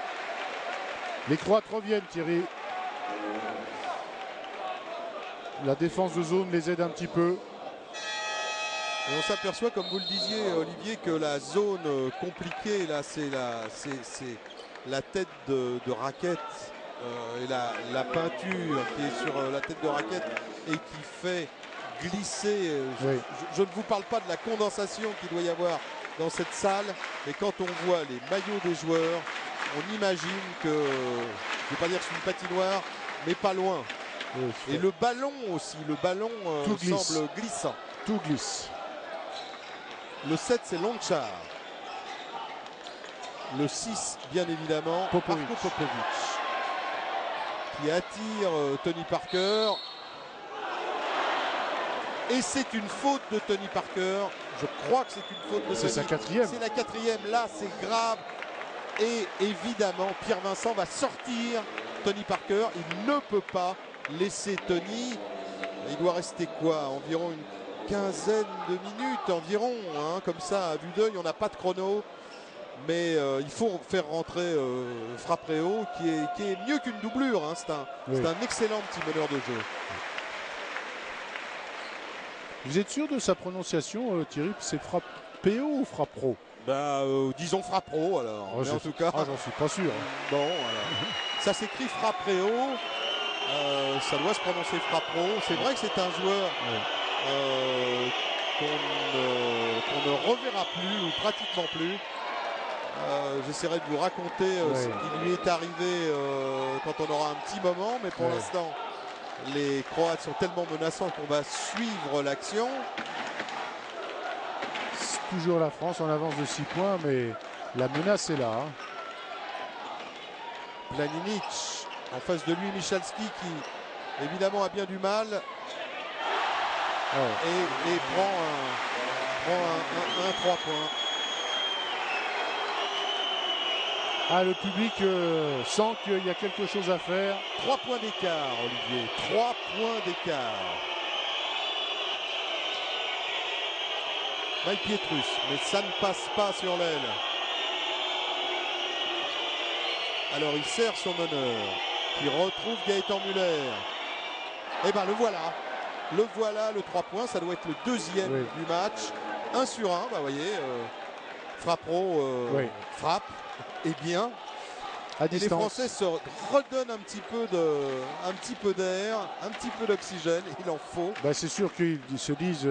Les Croates reviennent, Thierry. La défense de zone les aide un petit peu. Et on s'aperçoit, comme vous le disiez, Olivier, que la zone compliquée, là, c'est la tête de raquette et la peinture qui est sur la tête de raquette et qui fait glisser. Oui. Je ne vous parle pas de la condensation qu'il doit y avoir dans cette salle, mais quand on voit les maillots des joueurs, on imagine que, je ne vais pas dire que c'est une patinoire, mais pas loin. Oui, et le ballon aussi, le ballon semble glissant. Tout glisse. Le 7, c'est Lonchar. Le 6, bien évidemment, Popovic. Marko Popovic, qui attire Tony Parker. Et c'est une faute de Tony Parker. Je crois que c'est une faute de Tony. C'est sa quatrième. C'est la quatrième. Là, c'est grave. Et évidemment, Pierre Vincent va sortir Tony Parker. Il ne peut pas laisser Tony. Il doit rester quoi? Environ une quinzaine de minutes environ. Hein, comme ça, à vue d'œil, on n'a pas de chrono. Mais il faut faire rentrer Frappréau, qui est mieux qu'une doublure. Hein. C'est un excellent petit meneur de jeu. Vous êtes sûr de sa prononciation, Thierry? C'est Frappéo ou Frappro? Bah, disons Frappro alors. Oh, mais en tout cas, j'en suis pas sûr. Bon, alors. Ça s'écrit Frappréo. Ça doit se prononcer Frappro. C'est vrai que c'est un joueur qu'on ne reverra plus ou pratiquement plus. J'essaierai de vous raconter ce qui lui est arrivé quand on aura un petit moment, mais pour l'instant, les Croates sont tellement menaçants qu'on va suivre l'action. C'est toujours la France en avance de 6 points, mais la menace est là. Hein. Planinic, en face de lui, Michalski, qui évidemment a bien du mal. Et prend un 3 points. Ah, le public sent qu'il y a quelque chose à faire. 3 points d'écart, Olivier. 3 points d'écart. Mike Pietrus, mais ça ne passe pas sur l'aile. Alors il sert son honneur, qui retrouve Gaëtan Muller. Et bien le voilà. Le voilà, le 3 points. Ça doit être le deuxième du match. 1 sur 1, bah, vous voyez. Frappro frappe. Et bien. À et les Français se redonnent un petit peu d'air, un petit peu d'oxygène. Il en faut. Bah, c'est sûr qu'ils se disent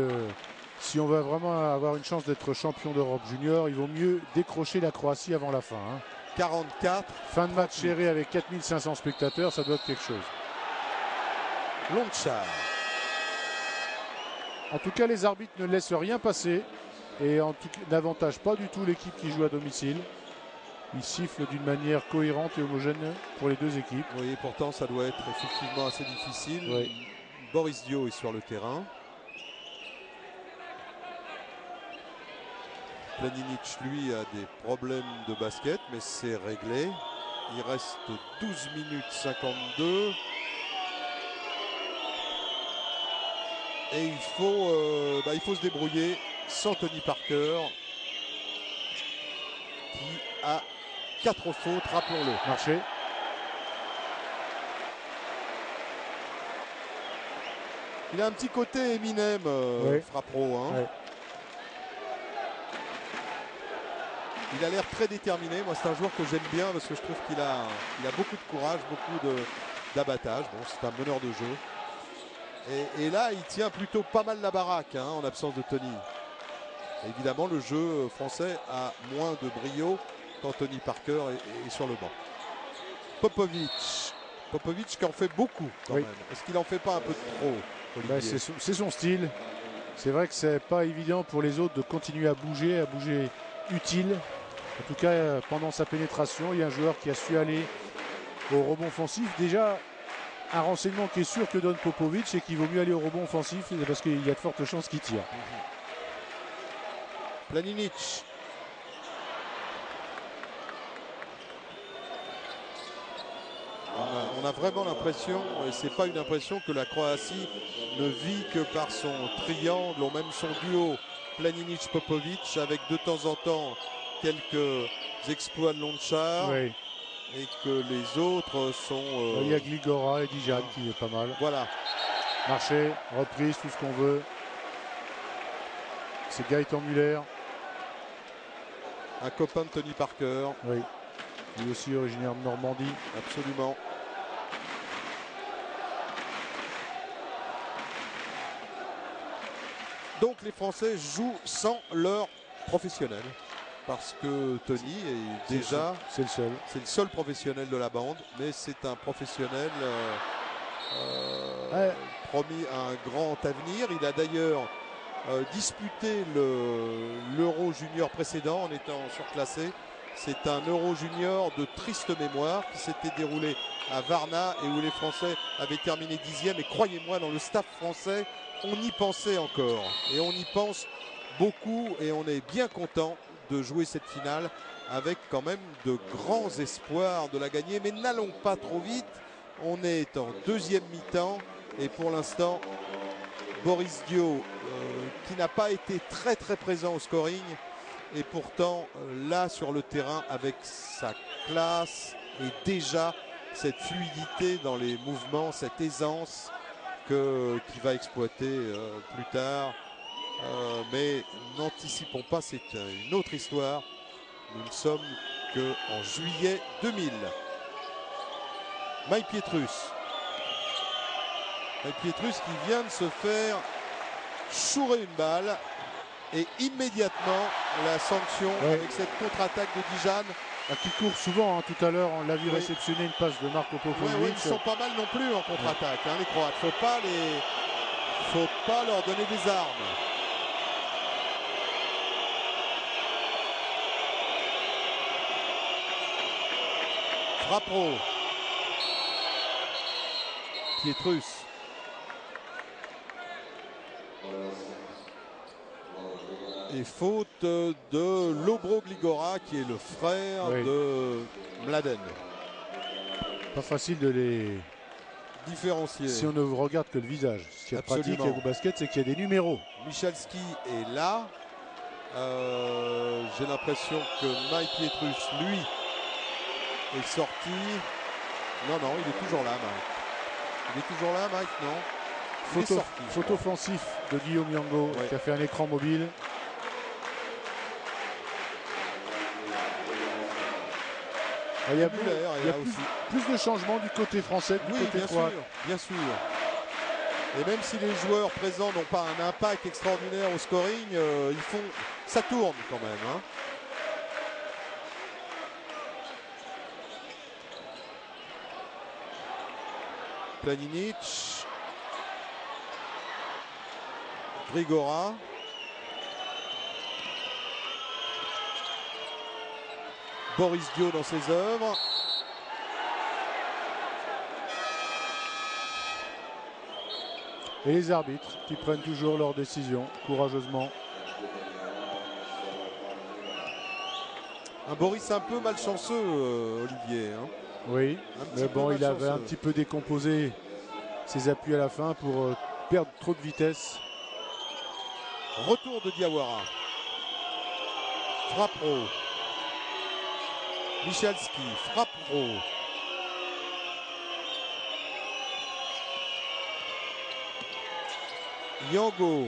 si on va vraiment avoir une chance d'être champion d'Europe junior, il vaut mieux décrocher la Croatie avant la fin. Hein. 44. Fin de match serré avec 4500 spectateurs, ça doit être quelque chose. Lonchar. En tout cas, les arbitres ne laissent rien passer et n'avantagent pas du tout l'équipe qui joue à domicile. Ils sifflent d'une manière cohérente et homogène pour les deux équipes. Oui, pourtant ça doit être effectivement assez difficile. Oui. Boris Dio est sur le terrain. Planinic, lui, a des problèmes de basket, mais c'est réglé. Il reste 12 minutes 52. Et il faut se débrouiller sans Tony Parker, qui a 4 fautes, rappelons-le. Marché. Il a un petit côté Eminem, Frappro. Hein. Il a l'air très déterminé. Moi, c'est un joueur que j'aime bien parce que je trouve qu'il a beaucoup de courage, beaucoup d'abattage. Bon, c'est un meneur de jeu. Et là, il tient plutôt pas mal la baraque hein, en absence de Tony. Évidemment, le jeu français a moins de brio quand Tony Parker est sur le banc. Popovic qui en fait beaucoup quand même. Est-ce qu'il en fait pas un peu trop, Olivier? C'est son style. C'est vrai que c'est pas évident pour les autres de continuer à bouger utile. En tout cas, pendant sa pénétration, il y a un joueur qui a su aller au rebond offensif. Déjà, un renseignement qui est sûr que donne Popovic, c'est qu'il vaut mieux aller au rebond offensif parce qu'il y a de fortes chances qu'il tire. Planinic. On a vraiment l'impression, et c'est pas une impression, que la Croatie ne vit que par son triangle, ou même son duo Planinic-Popovic, avec de temps en temps quelques exploits de Lonchar, oui. et que les autres sont... Il y a Gligora et Dijan qui est pas mal. Voilà. Marché, reprise, tout ce qu'on veut. C'est Gaëtan Muller. Un copain de Tony Parker. Oui. Lui aussi originaire de Normandie. Absolument. Donc les Français jouent sans leur professionnel. Parce que Tony est déjà... C'est le seul. C'est le seul professionnel de la bande. Mais c'est un professionnel promis à un grand avenir. Il a d'ailleurs disputé l'Euro Junior précédent en étant surclassé. C'est un Euro Junior de triste mémoire qui s'était déroulé à Varna et où les Français avaient terminé 10e. Et croyez-moi, dans le staff français, on y pensait encore. Et on y pense beaucoup et on est bien content de jouer cette finale avec quand même de grands espoirs de la gagner. Mais n'allons pas trop vite. On est en deuxième mi-temps et pour l'instant, Boris Dio, qui n'a pas été très présent au scoring, et pourtant là sur le terrain avec sa classe et déjà cette fluidité dans les mouvements, cette aisance qu'il va exploiter plus tard. Mais n'anticipons pas, c'est une autre histoire. Nous ne sommes qu'en juillet 2000. Mike Pietrus. Mike Pietrus qui vient de se faire chourer une balle. Et immédiatement, la sanction avec cette contre-attaque de Dijan. Qui court souvent, hein. Tout à l'heure, on l'a vu réceptionner une passe de Marco Popovic. Ils sont pas mal non plus en contre-attaque, hein, les Croates. Faut pas leur donner des armes. Frappro. Pietrus. Et faute de Lobro Gligora qui est le frère de Mladen. Pas facile de les différencier. Si on ne regarde que le visage. Ce qui est pratique au basket, c'est qu'il y a des numéros. Michalski est là. J'ai l'impression que Mike Pietrus, lui, est sorti. Non, il est toujours là, Mike. Il est toujours là, Mike, non. Faute offensif de Guillaume Yango qui a fait un écran mobile. Il y a, plus de changements du côté français, du côté croate. Bien sûr. Et même si les joueurs présents n'ont pas un impact extraordinaire au scoring, ça tourne quand même. Hein. Planinic. Grigora. Boris Dio dans ses œuvres. Et les arbitres qui prennent toujours leurs décisions courageusement. Un Boris un peu malchanceux, Olivier. Hein. Oui, mais bon, il avait un petit peu décomposé ses appuis à la fin pour perdre trop de vitesse. Retour de Diawara. Frappro. Michalski, Frappro. Yango.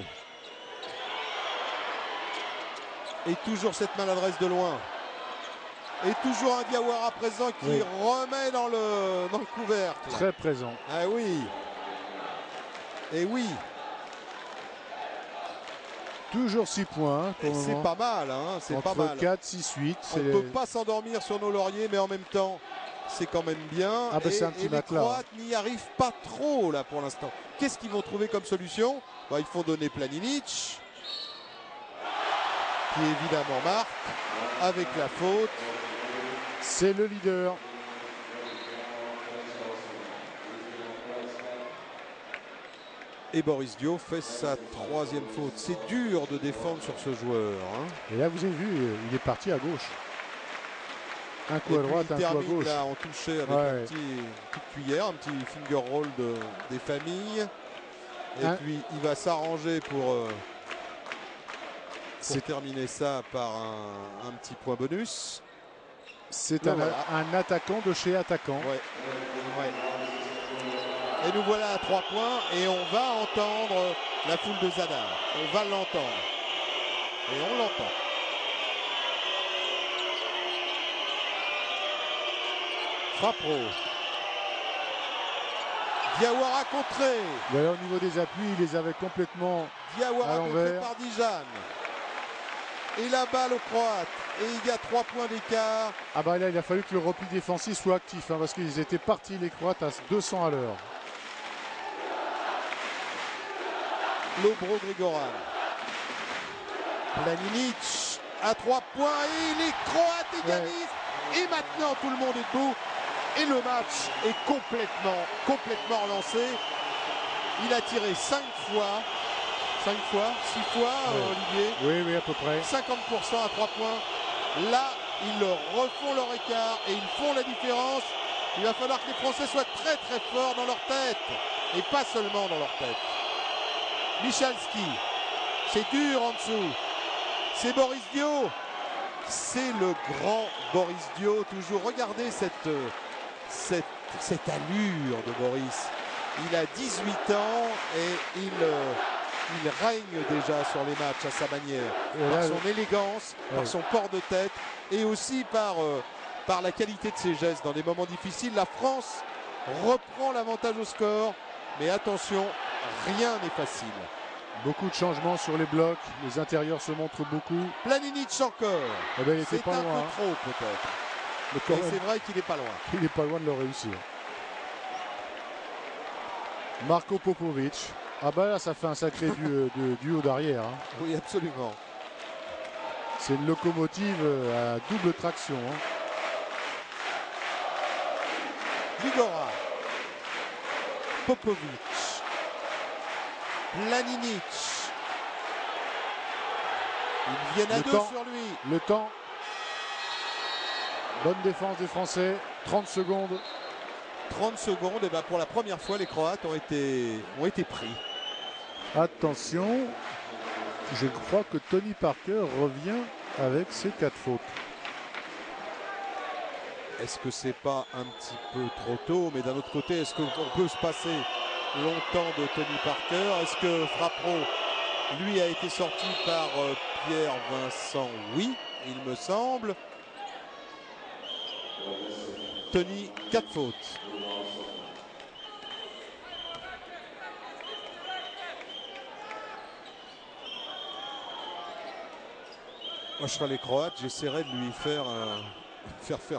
Et toujours cette maladresse de loin. Et toujours un Diawara présent qui oui. remet dans le couvercle. Très présent. Ah oui. Et oui. Toujours 6 points pour le moment. C'est pas mal, hein, c'est pas Entre mal. 4, 6, 8. On ne peut pas s'endormir sur nos lauriers, mais en même temps, c'est quand même bien. Ah bah c'est un petit et les matelas. Croates n'y arrivent pas trop là pour l'instant. Qu'est-ce qu'ils vont trouver comme solution? Bah, il faut donner Planinic, qui évidemment marque avec la faute. C'est le leader. Et Boris Dio fait sa 3e faute. C'est dur de défendre sur ce joueur. Hein. Et là, vous avez vu, il est parti à gauche. Un coup à droite, un coup à gauche. Là, en touché avec une petite cuillère, un petit finger roll des familles. Et puis, il va s'arranger pour terminer ça par un petit point bonus. C'est un attaquant de chez attaquant. Ouais. Et nous voilà à 3 points et on va entendre la foule de Zadar. On va l'entendre. Et on l'entend. Frappro. Diawara contré. Voilà, au niveau des appuis, il les avait complètement Diawara à contré l'envers. par Dijan. Et la balle aux Croates. Et il y a 3 points d'écart. Ah bah là, il a fallu que le repli défensif soit actif, hein, parce qu'ils étaient partis, les Croates, à 200 à l'heure. Lobro Grigoran. Planinic à 3 points et les Croates égalisent. Et maintenant tout le monde est debout. Et le match est complètement relancé. Il a tiré 5 fois. 6 fois, Olivier. Oui, à peu près. 50% à 3 points. Là, ils refont leur écart et ils font la différence. Il va falloir que les Français soient très forts dans leur tête. Et pas seulement dans leur tête. Michalski, c'est dur en dessous. C'est Boris Dio. C'est le grand Boris Dio. Toujours, regardez cette allure de Boris. Il a 18 ans et il règne déjà sur les matchs à sa manière. Par son élégance, par son port de tête et aussi par la qualité de ses gestes. Dans des moments difficiles, la France reprend l'avantage au score. Mais attention, rien n'est facile. Beaucoup de changements sur les blocs. Les intérieurs se montrent beaucoup. Planinic encore. Eh ben, il était pas loin. C'est un peu trop peut-être. Mais c'est vrai qu'il n'est pas loin. Il n'est pas loin de le réussir. Marko Popovic. Ah bah là, ça fait un sacré duo d'arrière. Hein. Oui, absolument. C'est une locomotive à double traction. Hein. Grigora. Popovic. Planinic. Ils viennent à 2 sur lui. Le temps. Bonne défense des Français. 30 secondes. 30 secondes. Et ben pour la première fois, les Croates ont été pris. Attention. Je crois que Tony Parker revient avec ses 4 fautes. Est-ce que c'est pas un petit peu trop tôt? Mais d'un autre côté, est-ce qu'on peut se passer longtemps de Tony Parker? Est-ce que Frappro, lui, a été sorti par Pierre Vincent? Oui, il me semble. Tony, 4 fautes. Moi, je serais les Croates, j'essaierais de lui faire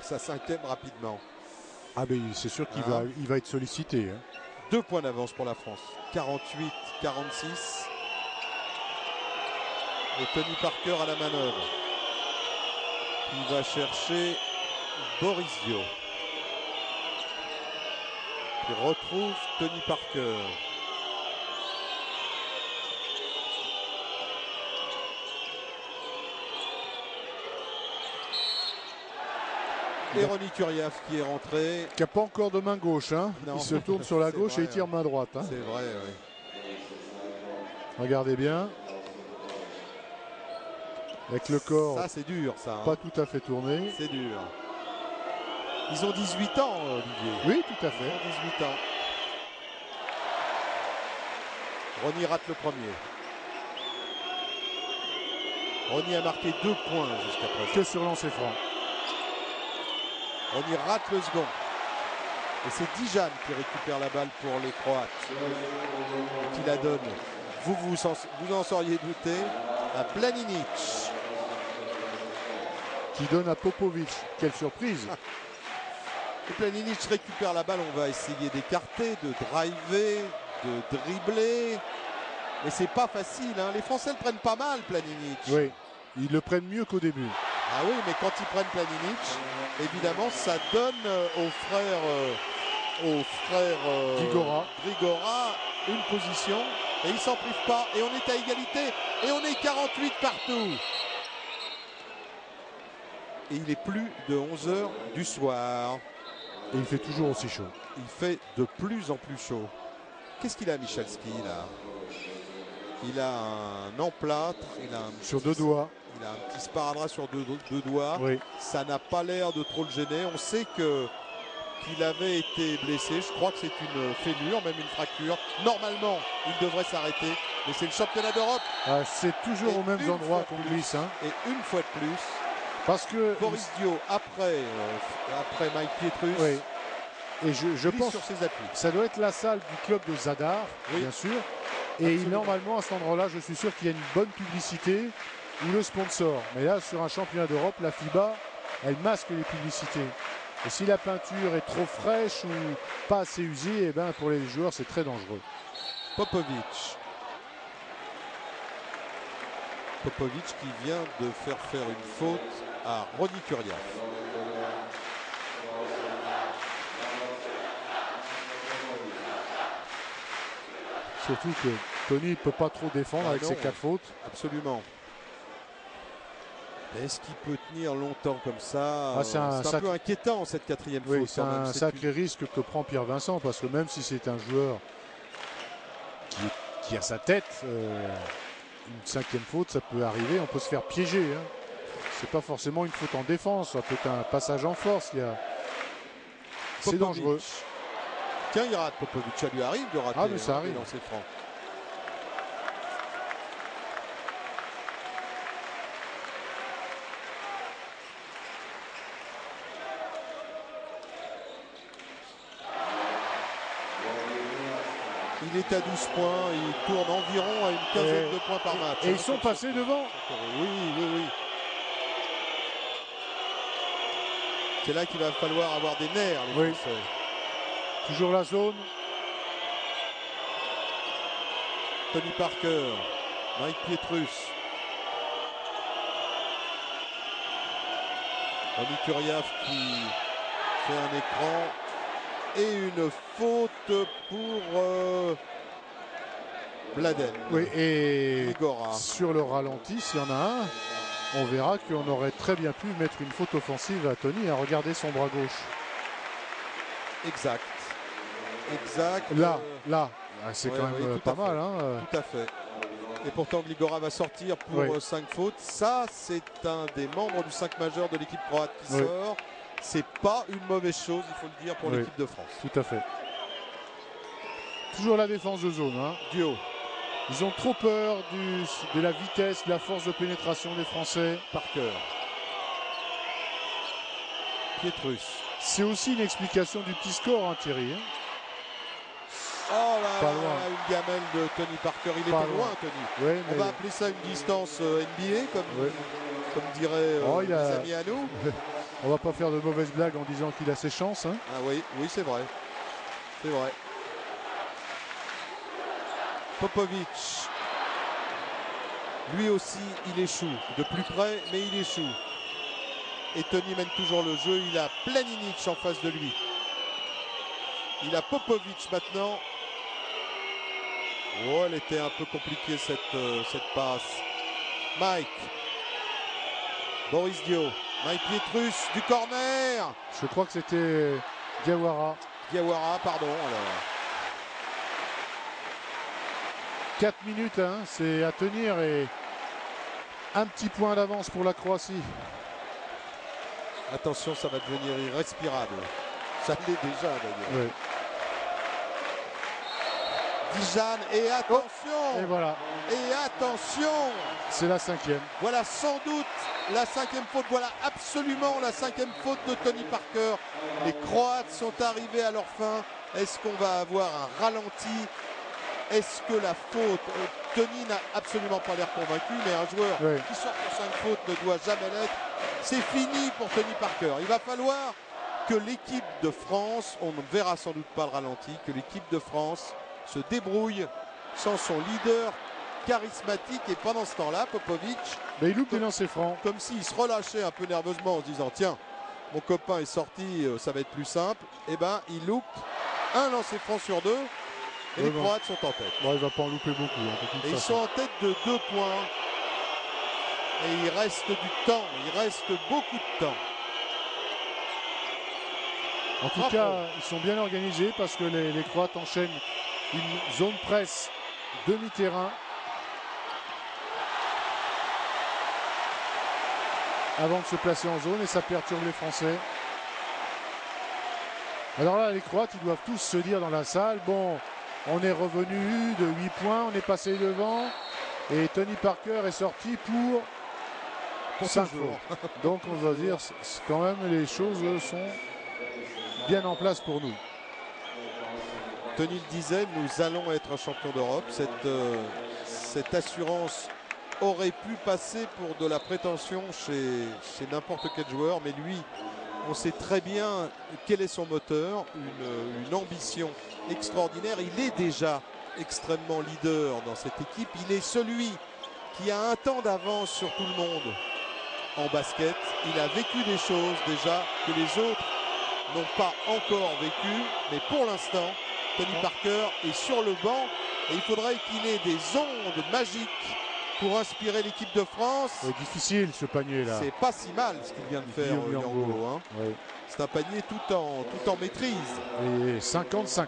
sa 5e rapidement. Ah ben c'est sûr qu'il va être sollicité. Hein. 2 points d'avance pour la France. 48-46. Et Tony Parker à la manœuvre. Il va chercher Boris Dio. Il retrouve Tony Parker. Et Ronny Turiaf qui est rentré. Qui n'a pas encore de main gauche. Hein. Il se tourne sur la gauche et il tire main droite. Hein. C'est vrai, oui. Regardez bien. Avec le corps. Ça, c'est dur, ça. Hein. Pas tout à fait tourné. C'est dur. Ils ont 18 ans, Olivier. Oui, tout à fait. Ils ont 18 ans. Ronny rate le premier. Ronny a marqué 2 points jusqu'à présent. Que sur lancer franc. On y rate le second. Et c'est Dijan qui récupère la balle pour les Croates. Et qui la donne. Vous en seriez douté à Planinic. Qui donne à Popovic. Quelle surprise. Et Planinic récupère la balle. On va essayer d'écarter, de driver, de dribbler. Mais c'est pas facile. Hein. Les Français le prennent pas mal, Planinic. Oui, ils le prennent mieux qu'au début. Ah oui, mais quand ils prennent Planinic, évidemment, ça donne aux frères Grigora une position. Et ils s'en privent pas. Et on est à égalité. Et on est 48 partout. Et il est plus de 11h du soir. Et il fait toujours aussi chaud. Il fait de plus en plus chaud. Qu'est-ce qu'il a, Michalski, là? Il a un emplâtre. Sur deux doigts. Il a un petit sparadrap sur deux doigts. Oui. Ça n'a pas l'air de trop le gêner. On sait qu'il avait été blessé. Je crois que c'est une fêlure, même une fracture. Normalement, il devrait s'arrêter. Mais c'est le championnat d'Europe. Ah, c'est toujours aux mêmes endroits qu'on glisse. Hein. Et une fois de plus, parce que Boris Dio, après Mike Pietrus, oui. Et je pense sur ses appuis. Ça doit être la salle du club de Zadar, oui. Bien sûr. Et normalement, à cet endroit-là, je suis sûr qu'il y a une bonne publicité ou le sponsor. Mais là, sur un championnat d'Europe, la FIBA, elle masque les publicités. Et si la peinture est trop fraîche ou pas assez usée, eh ben, pour les joueurs, c'est très dangereux. Popovic qui vient de faire une faute à Roni Kuriaf. Surtout que Tony ne peut pas trop défendre avec ses 4 fautes. Absolument. Est-ce qu'il peut tenir longtemps comme ça? C'est un peu inquiétant cette 4e faute. Oui, c'est un sacré risque que prend Pierre Vincent, parce que même si c'est un joueur qui a sa tête, une 5e faute, ça peut arriver, on peut se faire piéger. Hein. C'est pas forcément une faute en défense, ça peut être un passage en force. C'est dangereux. Tiens, il rate Popovic, ça lui arrive de rater. Ah, mais ça arrive. Dans ses francs. Il est à 12 points, il tourne environ à une quinzaine de points par match. Et ils sont passés devant. Oui. C'est là qu'il va falloir avoir des nerfs, les Français. Toujours la zone. Tony Parker, Mike Pietrus. Roni Kuriaf qui fait un écran. Et une faute pour Bladen. Oui, et Grigora. Sur le ralenti, s'il y en a un, on verra qu'on aurait très bien pu mettre une faute offensive à Tony à regarder son bras gauche. Exact. Là, c'est quand même pas mal. Hein. Tout à fait. Et pourtant, Grigora va sortir pour 5 fautes. Ça, c'est un des membres du 5 majeur de l'équipe croate qui sort. C'est pas une mauvaise chose, il faut le dire, pour l'équipe de France. Tout à fait. Toujours la défense de zone. Hein. Dio. Ils ont trop peur de la vitesse, de la force de pénétration des Français. Parker. Pietrus. C'est aussi une explication du petit score, hein, Thierry. Hein. Oh là, une gamelle de Tony Parker. Il était loin, Tony. Ouais, on va appeler ça une distance NBA, comme diraient les amis à nous. On va pas faire de mauvaises blagues en disant qu'il a ses chances. Hein. Ah oui, c'est vrai. C'est vrai. Popovic. Lui aussi, il échoue. De plus près, mais il échoue. Et Tony mène toujours le jeu. Il a Planinic en face de lui. Il a Popovic maintenant. Oh, elle était un peu compliquée cette passe. Mike. Boris Dio. Mike Pietrus du corner. Je crois que c'était Diawara. Pardon. Alors. 4 minutes, hein, c'est à tenir et un petit point d'avance pour la Croatie. Attention, ça va devenir irrespirable. Ça l'est déjà d'ailleurs. Dijan, et attention, Et voilà, et attention, c'est la 5e. voilà sans doute la 5e faute, voilà absolument la 5e faute de Tony Parker. Les Croates sont arrivés à leur fin. Est-ce qu'on va avoir un ralenti? Est-ce que la faute, Tony n'a absolument pas l'air convaincu, mais un joueur qui sort pour 5 fautes ne doit jamais l'être. C'est fini pour Tony Parker. Il va falloir que l'équipe de France, on ne verra sans doute pas le ralenti, que l'équipe de France se débrouille sans son leader charismatique. Et pendant ce temps-là, Popovic, Mais il loupe les lancers francs. comme s'il se relâchait un peu nerveusement en se disant tiens, mon copain est sorti, ça va être plus simple. Et ben il loupe un lancer franc sur 2 et les Croates sont en tête. Bon, il va pas en louper beaucoup. Hein, et ils sont en tête de 2 points. Et il reste du temps, il reste beaucoup de temps. En tout cas, ils sont bien organisés parce que les Croates enchaînent une zone presse demi-terrain avant de se placer en zone et ça perturbe les Français. Alors là, les Croates, ils doivent tous se dire dans la salle, bon, on est revenu de 8 points, on est passé devant et Tony Parker est sorti pour 5 fautes. Donc on va dire, quand même, les choses sont bien en place pour nous. Tony le disait, nous allons être champions d'Europe. Cette assurance aurait pu passer pour de la prétention chez n'importe quel joueur, mais lui, on sait très bien quel est son moteur, une ambition extraordinaire. Il est déjà extrêmement leader dans cette équipe. Il est celui qui a un temps d'avance sur tout le monde en basket. Il a vécu des choses déjà que les autres n'ont pas encore vécu, mais pour l'instant, Tony Parker est sur le banc et il faudrait qu'il ait des ondes magiques pour inspirer l'équipe de France. C'est difficile ce panier là. C'est pas si mal ce qu'il vient de faire Yango. Hein. Oui. C'est un panier tout en maîtrise. Et 50-50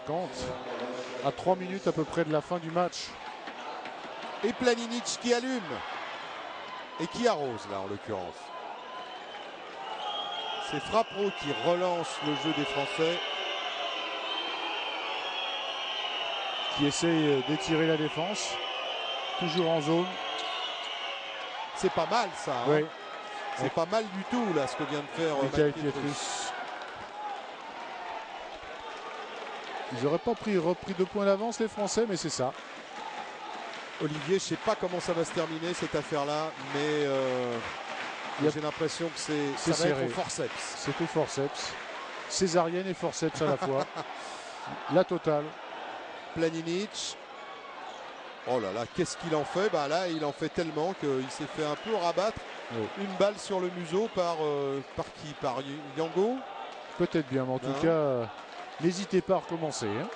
à 3 minutes à peu près de la fin du match. Et Planinic qui allume et qui arrose là en l'occurrence. C'est Frappro qui relance le jeu des Français. Qui essaye d'étirer la défense. Toujours en zone. C'est pas mal ça. Hein. Oui. C'est pas mal du tout là ce que vient de faire Michael Pietrus. Ils n'auraient pas repris 2 points d'avance les Français, mais c'est ça. Olivier, je sais pas comment ça va se terminer cette affaire-là, mais j'ai l'impression que ça va être au forceps. C'est au forceps. Césarienne et forceps à la fois. La totale. Planinic. Oh là là, qu'est-ce qu'il en fait? Bah là, il en fait tellement qu'il s'est fait un peu rabattre. Oui. Une balle sur le museau par qui? Par Yango? Peut-être bien, mais en tout cas, n'hésitez pas à recommencer. Hein.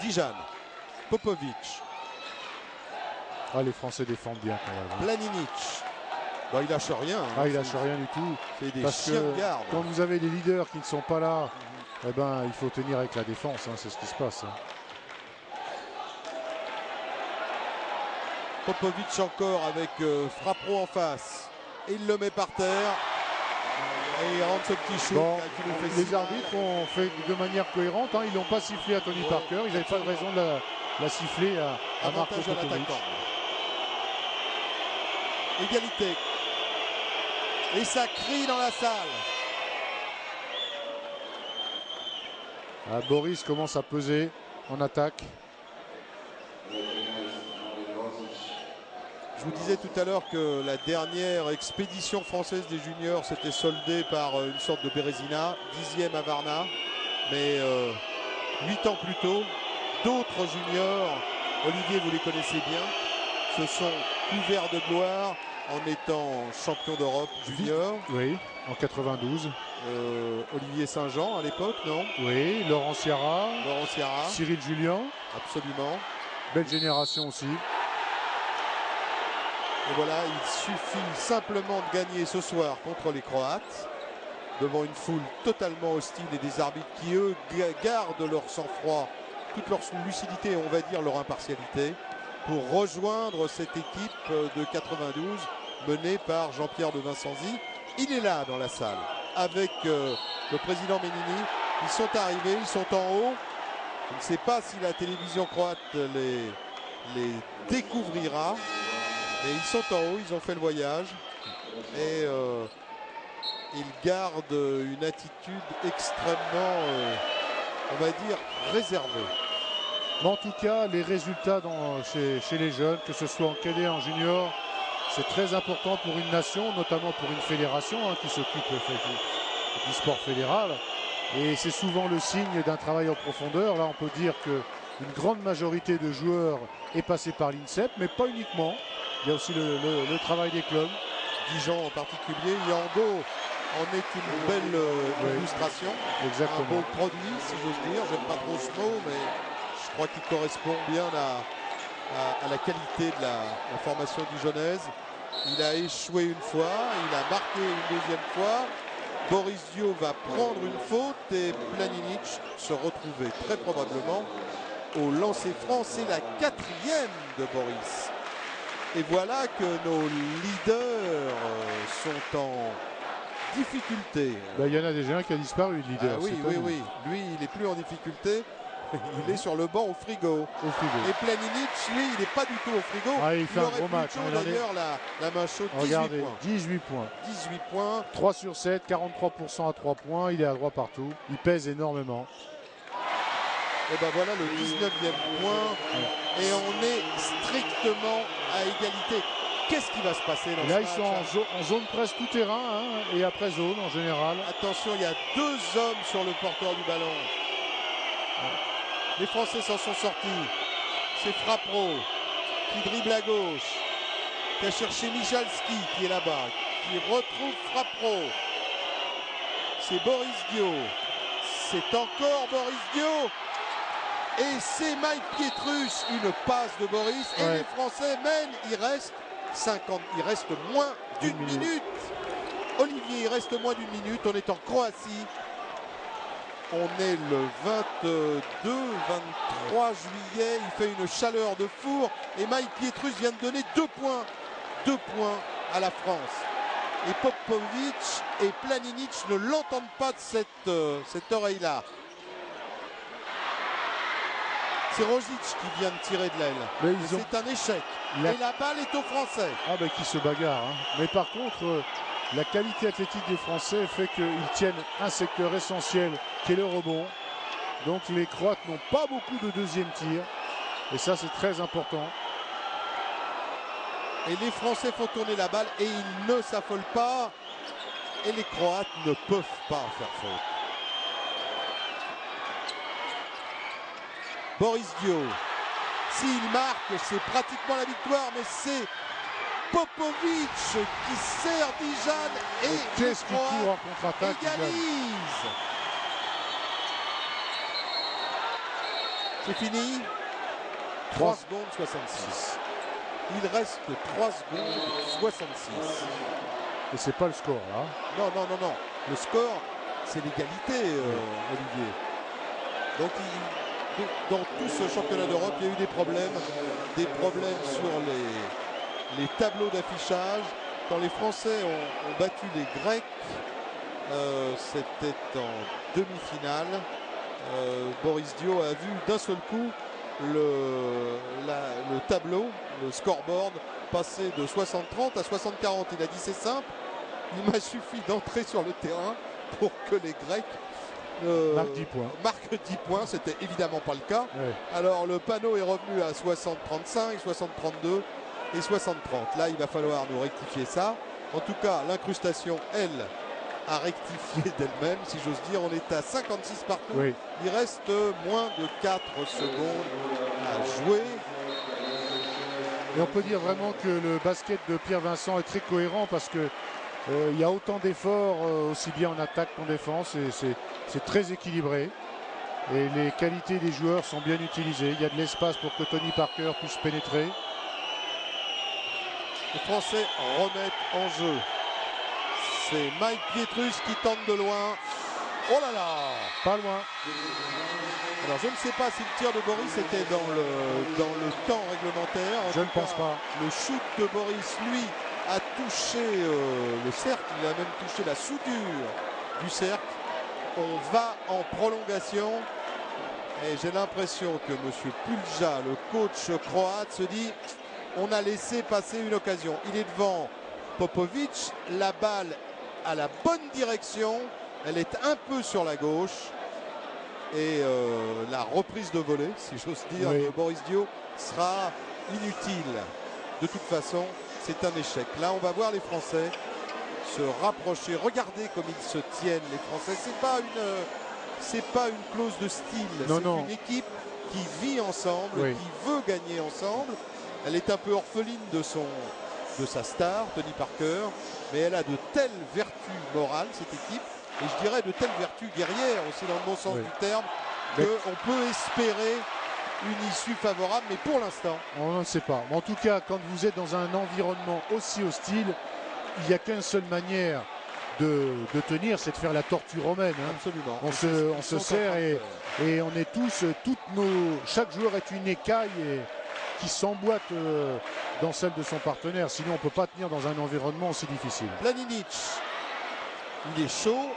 Dijan, Popovic. Ah, les Français défendent bien quand même. Planinic. Bah, il lâche rien. Hein. Ah, il lâche rien du tout. C'est des parce chiens que de garde. Quand vous avez des leaders qui ne sont pas là, eh ben, il faut tenir avec la défense. Hein, c'est ce qui se passe. Hein. Popovic encore avec Frappro en face. Et il le met par terre. Et il rentre ce petit shoot. Bon, les arbitres ont fait de manière cohérente. Hein, ils n'ont pas sifflé à Tony Parker. Ils n'avaient pas de raison de la siffler à Marco Popovic. Égalité. Et ça crie dans la salle. Ah, Boris commence à peser en attaque. Je vous disais tout à l'heure que la dernière expédition française des juniors s'était soldée par une sorte de Bérésina, 10e à Varna. Mais 8 ans plus tôt, d'autres juniors, Olivier, vous les connaissez bien, se sont couverts de gloire en étant champion d'Europe junior. Oui, en 92. Olivier Saint-Jean à l'époque, non? Oui, Laurent Ciara. Cyril Julien. Absolument. Belle génération aussi. Et voilà, il suffit simplement de gagner ce soir contre les Croates, devant une foule totalement hostile et des arbitres qui, eux, gardent leur sang-froid, toute leur lucidité et on va dire leur impartialité. pour rejoindre cette équipe de 92 menée par Jean-Pierre de Vincenzi. Il est là dans la salle avec le président Ménini. Ils sont arrivés, ils sont en haut. Je ne sais pas si la télévision croate les découvrira. Mais ils sont en haut, ils ont fait le voyage. Et ils gardent une attitude extrêmement, on va dire, réservée. Mais en tout cas, les résultats chez les jeunes, que ce soit en cadet, en junior, c'est très important pour une nation, notamment pour une fédération qui s'occupe du sport fédéral. Et c'est souvent le signe d'un travail en profondeur. Là, on peut dire qu'une grande majorité de joueurs est passée par l'INSEP, mais pas uniquement. Il y a aussi le travail des clubs. Dijon en particulier, Yango en est une belle illustration. Exactement. Un beau produit, si j'ose dire. J'aime pas trop ce mot, mais je crois qu'il correspond bien à la qualité de la formation dijonnaise. Il a échoué une fois, il a marqué une deuxième fois. Boris Dio va prendre une faute et Planinic se retrouver très probablement au lancer franc. C'est la 4e de Boris. Et voilà que nos leaders sont en difficulté. Il y en a déjà un qui a disparu, le leader. Ah oui, oui, oui. Lui, il n'est plus en difficulté. Il est sur le banc au frigo. Et Planinic, lui, il n'est pas du tout au frigo. Ah, il fait un gros match. D'ailleurs, la main chaude, 18 Regardez, points. 18 points. 18 points. 3 sur 7, 43% à 3 points. Il est à droit partout. Il pèse énormément. Et ben voilà le 19e point. Et on est strictement à égalité. Qu'est-ce qui va se passer dans ce match? Là, ils sont en zone presque tout terrain et après zone en général. Attention, il y a 2 hommes sur le porteur du ballon. Les Français s'en sont sortis. C'est Frappro qui dribble à gauche, qui a cherché Michalski qui est là-bas, qui retrouve Frappro. C'est Boris Dio. C'est encore Boris Dio. Et c'est Mike Pietrus, une passe de Boris. Et les Français mènent. Il reste moins d'une minute. Olivier, il reste moins d'une minute. On est en Croatie. On est le 23 juillet. Il fait une chaleur de four. Et Mike Pietrus vient de donner 2 points. 2 points à la France. Et Popovic et Planinic ne l'entendent pas de cette oreille-là. C'est Rozic qui vient de tirer de l'aile. C'est un échec. Et la balle est aux Français. Qui se bagarre. Mais par contre, la qualité athlétique des Français fait qu'ils tiennent un secteur essentiel qui est le rebond. Donc les Croates n'ont pas beaucoup de deuxième tir. Et ça, c'est très important. Et les Français font tourner la balle et ils ne s'affolent pas. Et les Croates ne peuvent pas faire faute. Boris Dio, s'il marque, c'est pratiquement la victoire, mais c'est Popovic qui sert Dijan et qu'est-ce qu'il court en contre-attaque, égalise. C'est fini. 3 secondes 66. Il reste 3 secondes 66. Et c'est pas le score là. Non, non, non, non. Le score, c'est l'égalité, Olivier. Donc dans tout ce championnat d'Europe, il y a eu des problèmes sur les tableaux d'affichage. Quand les Français ont battu les Grecs, c'était en demi-finale. Boris Dio a vu d'un seul coup le tableau, le scoreboard, passer de 60-30 à 60-40. Il a dit c'est simple, il m'a suffi d'entrer sur le terrain pour que les Grecs marque 10 points. Marque 10 points, c'était évidemment pas le cas. Alors le panneau est revenu à 60-35, 60-32 et 60-30. Là, il va falloir nous rectifier ça. En tout cas, l'incrustation, elle, a rectifié d'elle-même, si j'ose dire. On est à 56 partout. Il reste moins de 4 secondes à jouer. Et on peut dire vraiment que le basket de Pierre Vincent est très cohérent parce que il y a autant d'efforts aussi bien en attaque qu'en défense et c'est très équilibré et les qualités des joueurs sont bien utilisées. Il y a de l'espace pour que Tony Parker puisse pénétrer. Les Français remettent en jeu. C'est Mike Pietrus qui tente de loin Oh là là! Pas loin. Alors je ne sais pas si le tir de Boris était dans le temps réglementaire. Je ne pense pas. Le shoot de Boris, lui, a touché le cercle. Il a même touché la soudure du cercle. On va en prolongation. Et j'ai l'impression que M. Pulja, le coach croate, se dit on a laissé passer une occasion. Il est devant Popovic. La balle à la bonne direction. Elle est un peu sur la gauche. Et la reprise de volée, si j'ose dire, oui, de Boris Dio sera inutile. De toute façon, c'est un échec. Là, on va voir les Français se rapprocher. Regardez comme ils se tiennent, les Français. C'est pas une clause de style. C'est une équipe qui vit ensemble, oui, qui veut gagner ensemble. Elle est un peu orpheline de sa star, Tony Parker, mais elle a de telles vertus morales, cette équipe. Et je dirais de telles vertus guerrières aussi dans le bon sens du terme, qu'on peut espérer une issue favorable, mais pour l'instant on ne sait pas. En tout cas, quand vous êtes dans un environnement aussi hostile, il n'y a qu'une seule manière de tenir, c'est de faire la tortue romaine. Hein. Absolument. On se sert et on est tous, chaque joueur est une écaille qui s'emboîte dans celle de son partenaire. Sinon, on ne peut pas tenir dans un environnement aussi difficile. Planinic, il est chaud.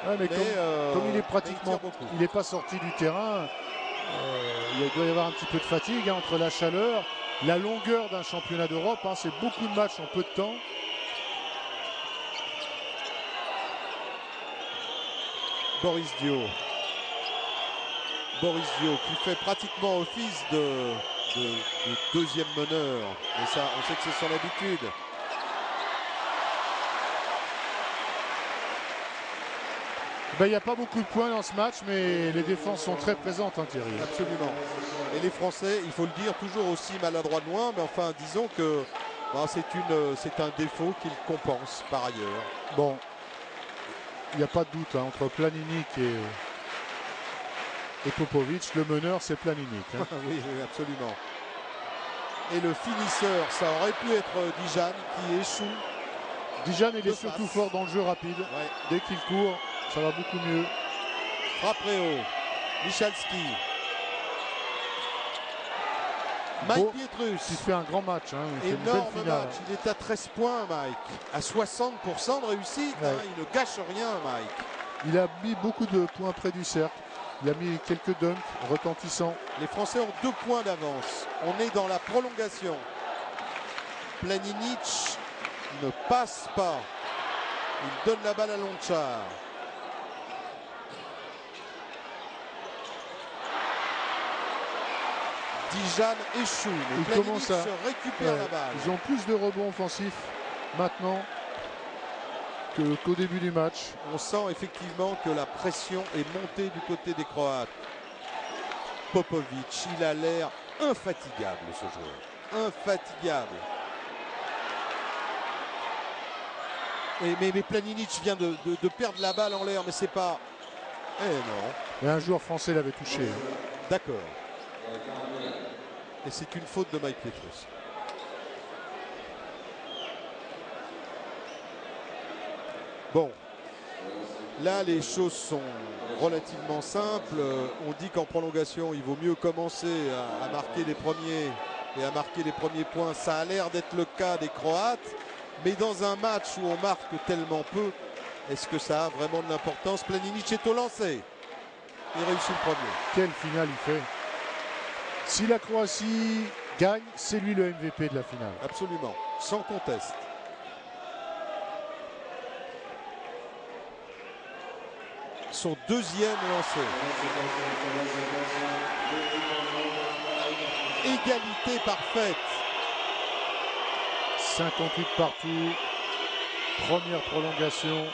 Ouais, mais comme il est pratiquement, il n'est pas sorti du terrain, il doit y avoir un petit peu de fatigue entre la chaleur, la longueur d'un championnat d'Europe. C'est beaucoup de matchs en peu de temps. Boris Dio qui fait pratiquement office de deuxième meneur. Mais ça, on sait que c'est son habitude. Il n'y a pas beaucoup de points dans ce match, mais les défenses sont très présentes, Thierry. Absolument. Et les Français, il faut le dire, toujours aussi maladroits de loin, mais enfin, disons que c'est un défaut qu'ils compensent par ailleurs. Bon, il n'y a pas de doute entre Planinic et Popovic, le meneur, c'est Planinic. Oui, absolument. Et le finisseur, ça aurait pu être Dijan qui échoue. Dijan, il est surtout fort dans le jeu rapide. Ouais. Dès qu'il court, ça va beaucoup mieux. Frappe haut. Michalski. Mike Pietrus. Il fait un grand match. Énorme match. Il est à 13 points, Mike. À 60% de réussite. Il ne gâche rien, Mike. Il a mis beaucoup de points près du cercle. Il a mis quelques dunks retentissants. Les Français ont 2 points d'avance. On est dans la prolongation. Planinic ne passe pas. Il donne la balle à Lonchar. Dijan échoue. Mais Planinic se récupère la balle. Ils ont plus de rebonds offensifs maintenant qu'au début du match. On sent effectivement que la pression est montée du côté des Croates. Popovic, il a l'air infatigable, ce joueur. Infatigable. Mais Planinic vient de perdre la balle en l'air, mais c'est pas... non. Mais un joueur français l'avait touché. D'accord. Et c'est une faute de Mike Pietrus. Bon, là les choses sont relativement simples. On dit qu'en prolongation, il vaut mieux commencer à marquer les premiers et à marquer les premiers points. Ça a l'air d'être le cas des Croates. Mais dans un match où on marque tellement peu, est-ce que ça a vraiment de l'importance? Planinic est au lancer. Il réussit le premier. Quelle finale il fait. Si la Croatie gagne, c'est lui le MVP de la finale. Absolument, sans conteste. Son deuxième lancé. Égalité parfaite. 58 partout. Première prolongation.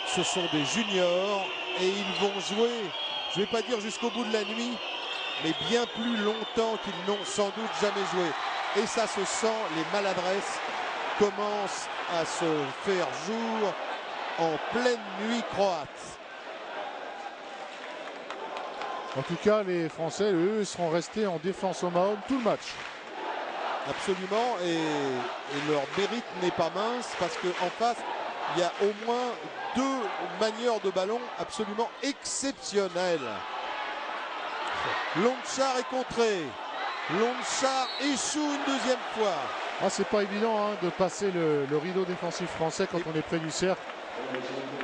Ce sont des juniors et ils vont jouer, je ne vais pas dire jusqu'au bout de la nuit, mais bien plus longtemps qu'ils n'ont sans doute jamais joué. Et ça se sent, les maladresses commencent à se faire jour en pleine nuit croate. En tout cas, les Français, eux, seront restés en défense au Mahon tout le match. Absolument, et leur mérite n'est pas mince parce qu'en face, il y a au moins deux manieurs de ballon absolument exceptionnelles. Lonchar est contré. Lonchar échoue une deuxième fois. Ah, c'est pas évident hein, de passer le rideau défensif français quand on est près du cercle.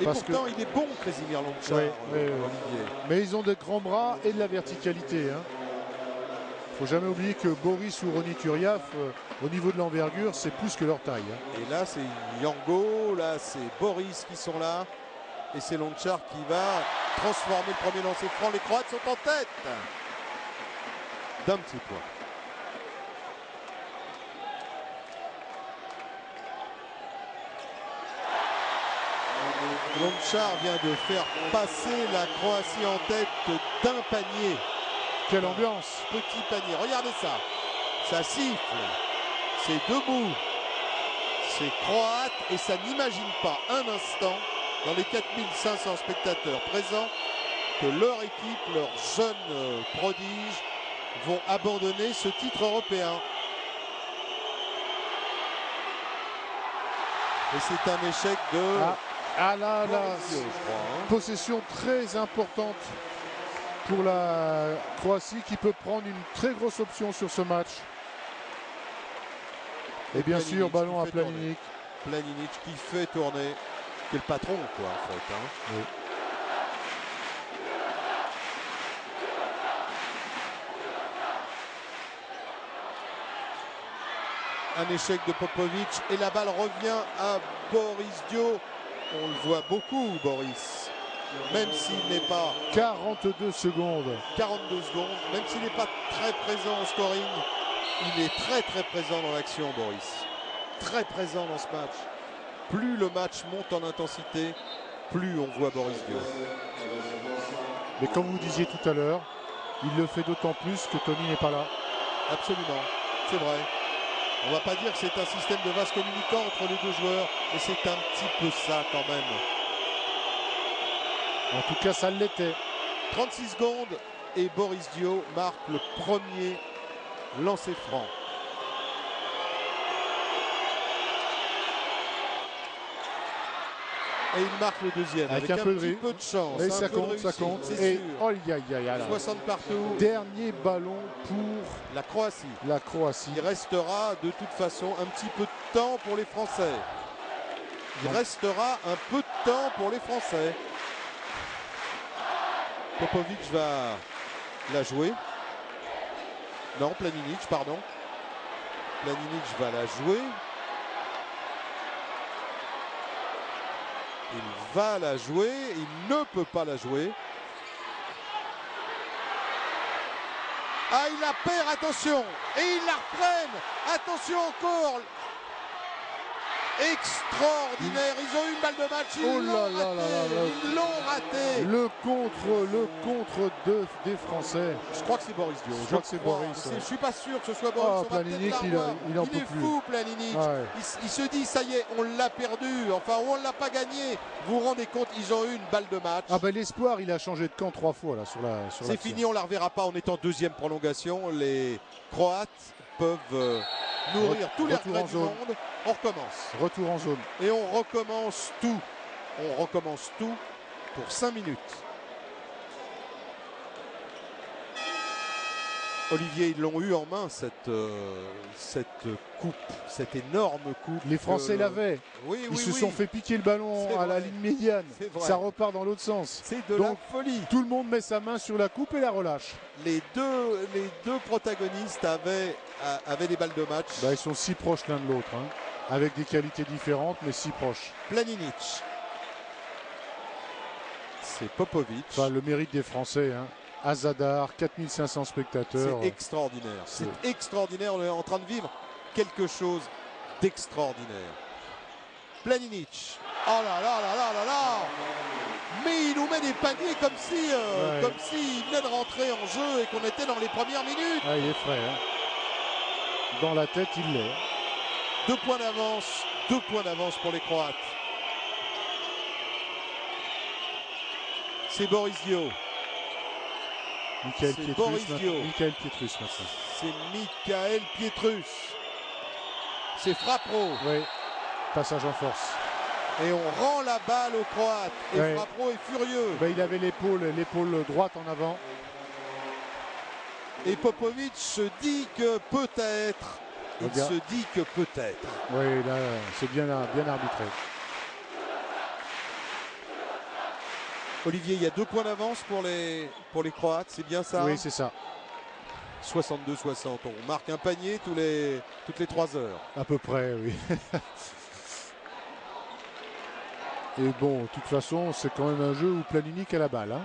Et pourtant, il est bon, Krasimir Lonchar, Olivier. Mais ils ont de grands bras et de la verticalité. Hein. Faut jamais oublier que Boris ou Ronny Turiaf, au niveau de l'envergure, c'est plus que leur taille. Hein. Et là, c'est Yango, là, c'est Boris qui sont là. Et c'est Lonchar qui va transformer le premier lancer franc. Les Croates sont en tête d'un petit point. Lonchar vient de faire passer la Croatie en tête d'un panier. Quelle ambiance! Petit panier, regardez ça. Ça siffle. C'est debout. C'est croate et ça n'imagine pas un instant, dans les 4500 spectateurs présents, que leur équipe, leurs jeunes prodiges, vont abandonner ce titre européen. Et c'est un échec de... là, je crois, hein. Possession très importante pour la Croatie qui peut prendre une très grosse option sur ce match. Et bien sûr, ballon à Planinic. Planinic qui fait tourner, qui est le patron, quoi, en fait. Hein. Oui. Un échec de Popovic et la balle revient à Boris Dio. On le voit beaucoup, Boris. Même s'il n'est pas... 42 secondes. 42 secondes. Même s'il n'est pas très présent au scoring, il est très présent dans l'action, Boris. Très présent dans ce match. Plus le match monte en intensité, plus on voit Boris Dio. Mais comme vous disiez tout à l'heure, il le fait d'autant plus que Tony n'est pas là. Absolument, c'est vrai. On ne va pas dire que c'est un système de vase communicant entre les deux joueurs, mais c'est un petit peu ça quand même. En tout cas, ça l'était. 36 secondes et Boris Dio marque le premier lancer franc. Et il marque le deuxième avec un petit peu de chance. Et ça compte, ça compte. Et oh, 60 partout. Dernier ballon pour la Croatie. La Croatie. Il restera de toute façon un petit peu de temps pour les Français. Il restera un peu de temps pour les Français. Popovic va la jouer. Non, Planinic, pardon. Planinic va la jouer. Il va la jouer. Il ne peut pas la jouer. Ah, il la perd, attention. Et ils la reprennent. Attention encore. Extraordinaire, ils ont eu une balle de match, ils l'ont raté. Le contre des Français. Je crois que c'est Boris Dio. Je crois que c'est Boris. Je suis pas sûr que ce soit Boris. Planinic, il en peut plus. Fou, Planinic. Ouais. Il se dit, ça y est, on l'a perdu. Enfin, on l'a pas gagné. Vous vous rendez compte, ils ont eu une balle de match. Ah ben l'espoir, il a changé de camp 3 fois là sur c'est fini, on la reverra pas. On est en deuxième prolongation. Les Croates peuvent nourrir tous les regrets du monde. On recommence. Retour en zone. Et on recommence tout. On recommence tout pour 5 minutes. Olivier, ils l'ont eu en main cette coupe, cette énorme coupe. Les Français l'avaient. Ils se sont fait piquer le ballon à la ligne médiane. Ça repart dans l'autre sens. C'est de la folie. Tout le monde met sa main sur la coupe et la relâche. Les deux protagonistes avaient des balles de match. Bah, ils sont si proches l'un de l'autre, hein, avec des qualités différentes, mais si proches. Planinic. C'est Popovic. Enfin, le mérite des Français. Hein. Azadar, 4500 spectateurs. C'est extraordinaire. C'est extraordinaire. On est en train de vivre quelque chose d'extraordinaire. Planinic. Oh là là là là là là. Mais il nous met des paniers comme si il venait de rentrer en jeu et qu'on était dans les premières minutes. Ah, il est frais. Hein. Dans la tête, il l'est. 2 points d'avance pour les Croates. C'est Boris Dio. Michael Pietrus maintenant. C'est Michael Pietrus. C'est Frappro. Oui. Passage en force. Et on rend la balle aux Croates. Et ouais. Frappro est furieux. Ben, il avait l'épaule droite en avant. Et Popovic se dit que peut-être. Il Regarde. se dit que peut-être. Oui, là, c'est bien arbitré. Olivier, il y a 2 points d'avance pour les Croates, c'est bien ça? Oui, c'est ça. 62-60. On marque un panier toutes les 3 heures. À peu près, oui. Et bon, de toute façon, c'est quand même un jeu où Planinic a la balle. Hein.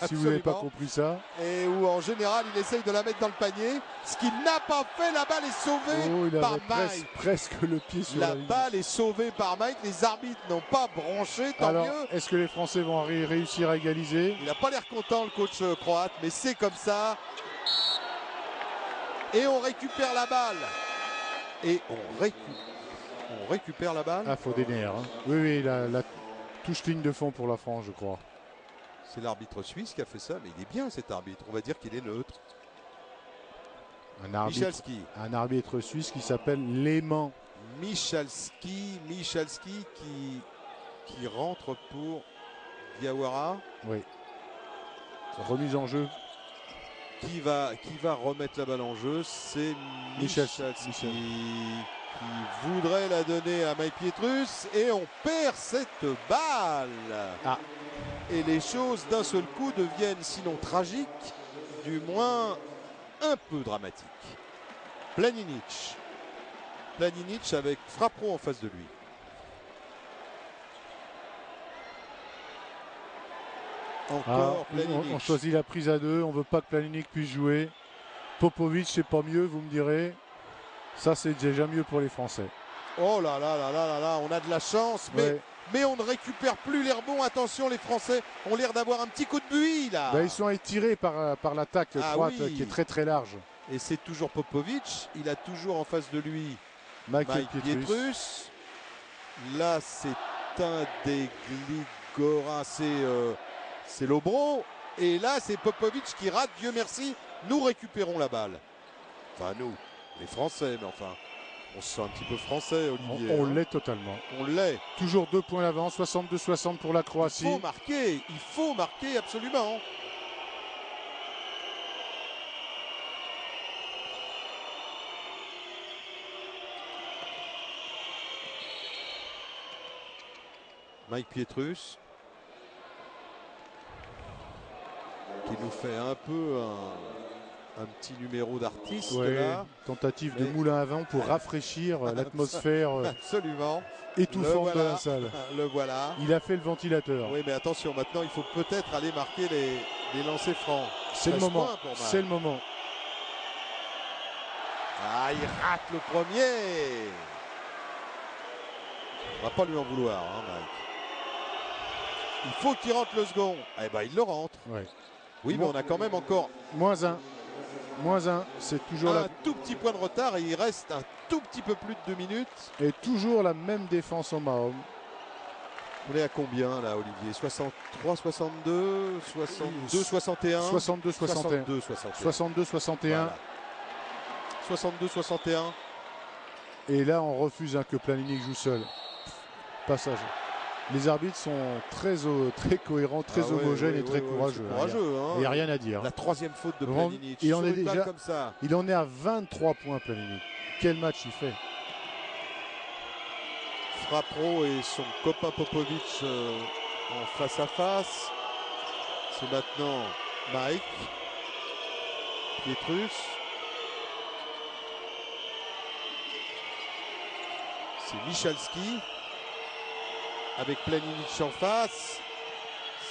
Si vous n'avez pas compris ça. Et où en général, il essaye de la mettre dans le panier. Ce qu'il n'a pas fait, la balle est sauvée par Mike. Presque le pied sur la ligne. Balle est sauvée par Mike. Les arbitres n'ont pas branché, tant Alors, mieux. est-ce que les Français vont réussir à égaliser? Il n'a pas l'air content, le coach croate, mais c'est comme ça. Et on récupère la balle. Et on récupère la balle. Ah, faut des nerfs. Hein. Oui, la touche ligne de fond pour la France, je crois. C'est l'arbitre suisse qui a fait ça, mais il est bien cet arbitre. On va dire qu'il est neutre. Un arbitre suisse qui s'appelle Lehmann. Michalski qui rentre pour Diawara. Oui. Remise en jeu. Qui va remettre la balle en jeu? C'est Michalski qui voudrait la donner à Mike Pietrus et on perd cette balle. Ah. Et les choses d'un seul coup deviennent sinon tragiques, du moins un peu dramatiques. Planinic avec Frappro en face de lui. Encore Planinic. On choisit la prise à 2, on veut pas que Planinic puisse jouer. Popovic, c'est pas mieux, vous me direz. Ça, c'est déjà mieux pour les Français. Oh là là là là là là, on a de la chance, mais on ne récupère plus les rebonds. Attention, les Français ont l'air d'avoir un petit coup de buis là. Ben, ils sont étirés par l'attaque croate qui est très très large. Et c'est toujours Popovic. Il a toujours en face de lui Mike Pietrus. Là, c'est un des Gligora, c'est Lobro. Et là, c'est Popovic qui rate. Dieu merci, nous récupérons la balle. Enfin, nous, les Français, mais enfin, on se sent un petit peu français, Olivier. On l'est totalement. On l'est. Toujours 2 points d'avance, 62-60 pour la Croatie. Il faut marquer absolument. Mike Pietrus qui nous fait un peu un petit numéro d'artiste là. Tentative de moulin à vent pour rafraîchir l'atmosphère étouffante de la salle. Le voilà. Il a fait le ventilateur. Oui, mais attention, maintenant il faut peut-être aller marquer les lancers francs. C'est le moment. C'est le moment. Ah, il rate le premier. On va pas lui en vouloir, hein, Mike. Il faut qu'il rentre le second. Eh ben, il le rentre. Ouais. Oui, mais on a quand même encore -1, c'est toujours un tout petit point de retard et il reste un tout petit peu plus de 2 minutes. Et toujours la même défense en Mahom. On est à combien là, Olivier? 63, 62, 62, 61 62, 61. 62, 61. Voilà. 62, 61. Et là, on refuse que Planinic joue seul. Passage. Les arbitres sont très cohérents, très homogènes et très courageux. Il n'y a rien à dire. La 3e faute de Planinic. Il en est à 23 points, Planinic. Quel match il fait? Frappro et son copain Popovic en face à face. C'est maintenant Mike Pietrus. C'est Michalski avec Planinic en face.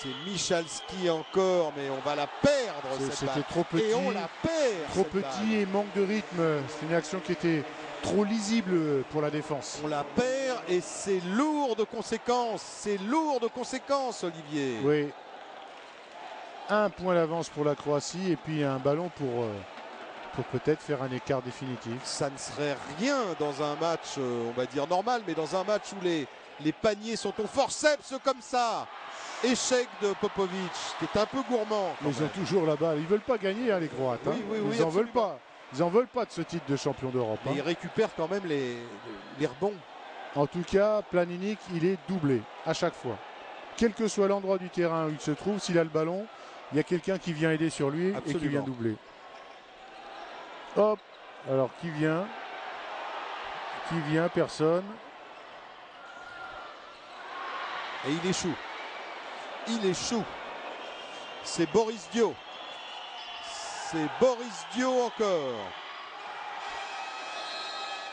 C'est Michalski encore, mais on va la perdre cette balle. C'était trop petit. Et on la perd. Trop petit et manque de rythme. C'est une action qui était trop lisible pour la défense. On la perd et c'est lourd de conséquences. C'est lourd de conséquences, Olivier. Oui. 1 point d'avance pour la Croatie et puis un ballon pour peut-être faire un écart définitif. Ça ne serait rien dans un match, on va dire normal, mais dans un match où les paniers sont au forceps comme ça. Échec de Popovic, qui est un peu gourmand. Ils ont toujours la balle. Ils veulent pas gagner, hein, les Croates. Oui, ils en veulent pas. Ils en veulent pas de ce titre de champion d'Europe. Mais ils récupèrent quand même les rebonds. En tout cas, Planinik, il est doublé à chaque fois. Quel que soit l'endroit du terrain où il se trouve, s'il a le ballon, il y a quelqu'un qui vient aider sur lui. Absolument. Et qui vient doubler. Hop. Alors, qui vient? Qui vient? Personne. Et il échoue. Il échoue. C'est Boris Dio. C'est Boris Dio encore.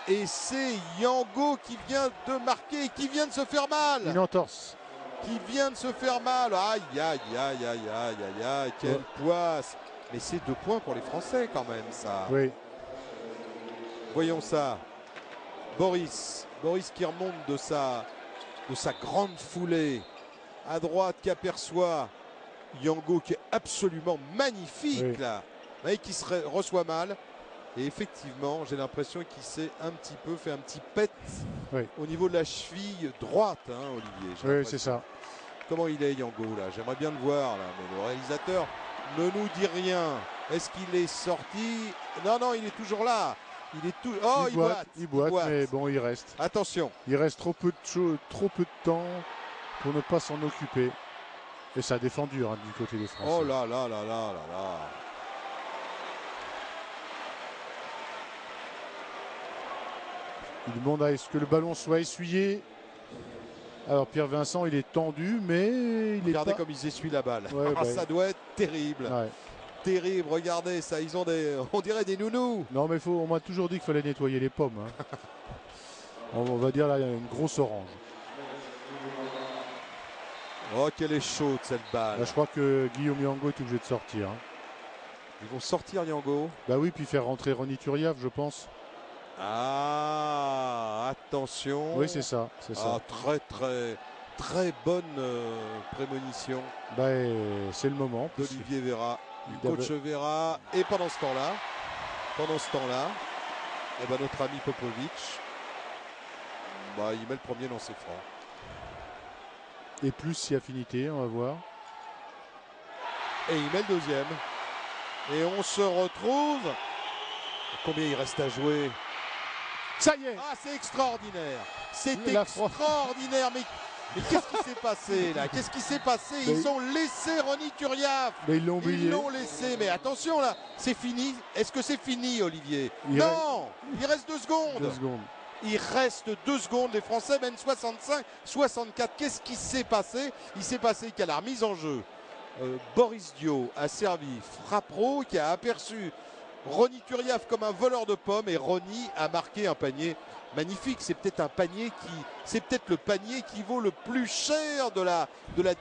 Et c'est Yango qui vient de marquer, qui vient de se faire mal. Une entorse. Qui vient de se faire mal. Aïe, aïe, aïe, aïe, aïe, aïe, aïe, quelle poisse. Mais c'est 2 points pour les Français quand même, ça. Oui. Voyons ça. Boris qui remonte de sa grande foulée. À droite, qui aperçoit Yango qui est absolument magnifique, oui. Là. Mais qui se reçoit mal. Et effectivement, j'ai l'impression qu'il s'est un petit peu fait un petit pet, oui. Au niveau de la cheville droite, hein, Olivier. Oui, c'est ça. Comment il est, Yango, là? J'aimerais bien le voir, là, mais le réalisateur ne nous dit rien. Est-ce qu'il est sorti? Non, non, il est toujours là. Il est tout. Oh, il boite, mais bon, il reste. Attention. Il reste trop peu de temps pour ne pas s'en occuper. Et ça a défendu, hein, du côté des Français. Oh là là là là là là. Il demande à ce que le ballon soit essuyé. Alors Pierre Vincent, il est tendu, mais il est. Regardez comme ils essuient la balle. Ouais, bah, ça doit être terrible. Ouais. Terrible, regardez ça, ils ont on dirait des nounous. Non mais on m'a toujours dit qu'il fallait nettoyer les pommes. Hein. On va dire là, il y a une grosse orange. Oh, qu'elle est chaude cette balle. Là, je crois que Guillaume Yango est obligé de sortir. Hein. Ils vont sortir Yango. Bah oui, puis faire rentrer Ronny Turiaf, je pense. Ah, attention. Oui, c'est ça. Ah, très bonne prémonition. Bah, c'est le moment. D'Olivier Vera, du coach Vera. Et pendant ce temps-là, eh ben, notre ami Popovic, bah, il met le premier lancer franc. Et plus si affinité, on va voir. Et il met le deuxième. Et on se retrouve. Combien il reste à jouer? Ça y est. Ah, c'est extraordinaire. C'est extraordinaire. Mais qu'est-ce qui s'est passé là? Qu'est-ce qui s'est passé? Ils ont laissé Ronny Turiaf. Mais ils l'ont oublié. Ils l'ont laissé. Mais attention là, c'est fini. Est-ce que c'est fini, Olivier? Non. Il reste 2 secondes. 2 secondes. Il reste 2 secondes. Les Français mènent 65-64. Qu'est-ce qui s'est passé? Il s'est passé qu'à la remise en jeu, Boris Dio a servi Frappro qui a aperçu Ronny Turiaf comme un voleur de pommes et Ronny a marqué un panier magnifique. C'est peut-être le panier qui vaut le plus cher de la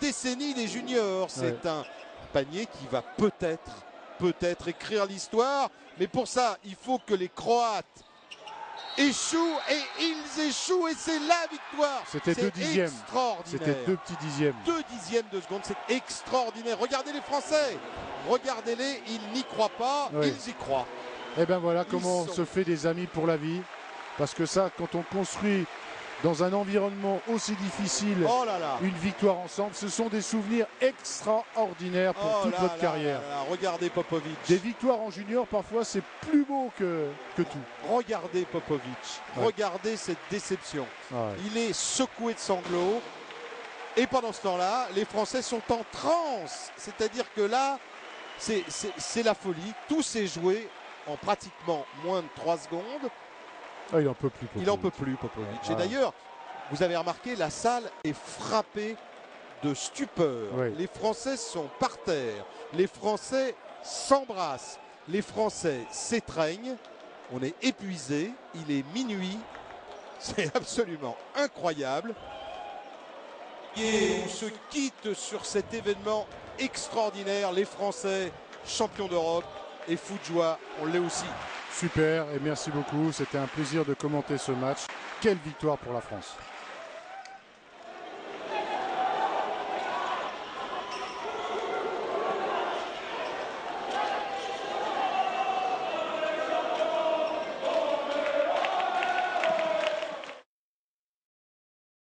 décennie des juniors. C'est un panier qui va peut-être écrire l'histoire. Mais pour ça, il faut que les Croates échouent et ils échouent et c'est la victoire. C'était 2 dixièmes. Extraordinaire. C'était 2 petits dixièmes. 2 dixièmes de seconde, c'est extraordinaire. Regardez les Français. Regardez-les, ils n'y croient pas, ils y croient. Et bien voilà comment on se fait des amis pour la vie. Parce que ça, quand on construit dans un environnement aussi difficile, une victoire ensemble, ce sont des souvenirs extraordinaires pour toute votre carrière. Regardez Popovic. Des victoires en junior, parfois, c'est plus beau que tout. Regardez Popovic. Regardez cette déception. Il est secoué de sanglots. Et pendant ce temps-là, les Français sont en transe. C'est-à-dire que là, c'est la folie. Tout s'est joué en pratiquement moins de 3 secondes. Ah, il n'en peut plus, Popovic. Il n'en peut plus, Popovic. Et d'ailleurs, vous avez remarqué, la salle est frappée de stupeur. Les Français sont par terre. Les Français s'embrassent. Les Français s'étreignent. On est épuisé. Il est minuit. C'est absolument incroyable. Et on se quitte sur cet événement extraordinaire. Les Français, champions d'Europe. Et fou de joie, on l'est aussi. Super et merci beaucoup. C'était un plaisir de commenter ce match. Quelle victoire pour la France.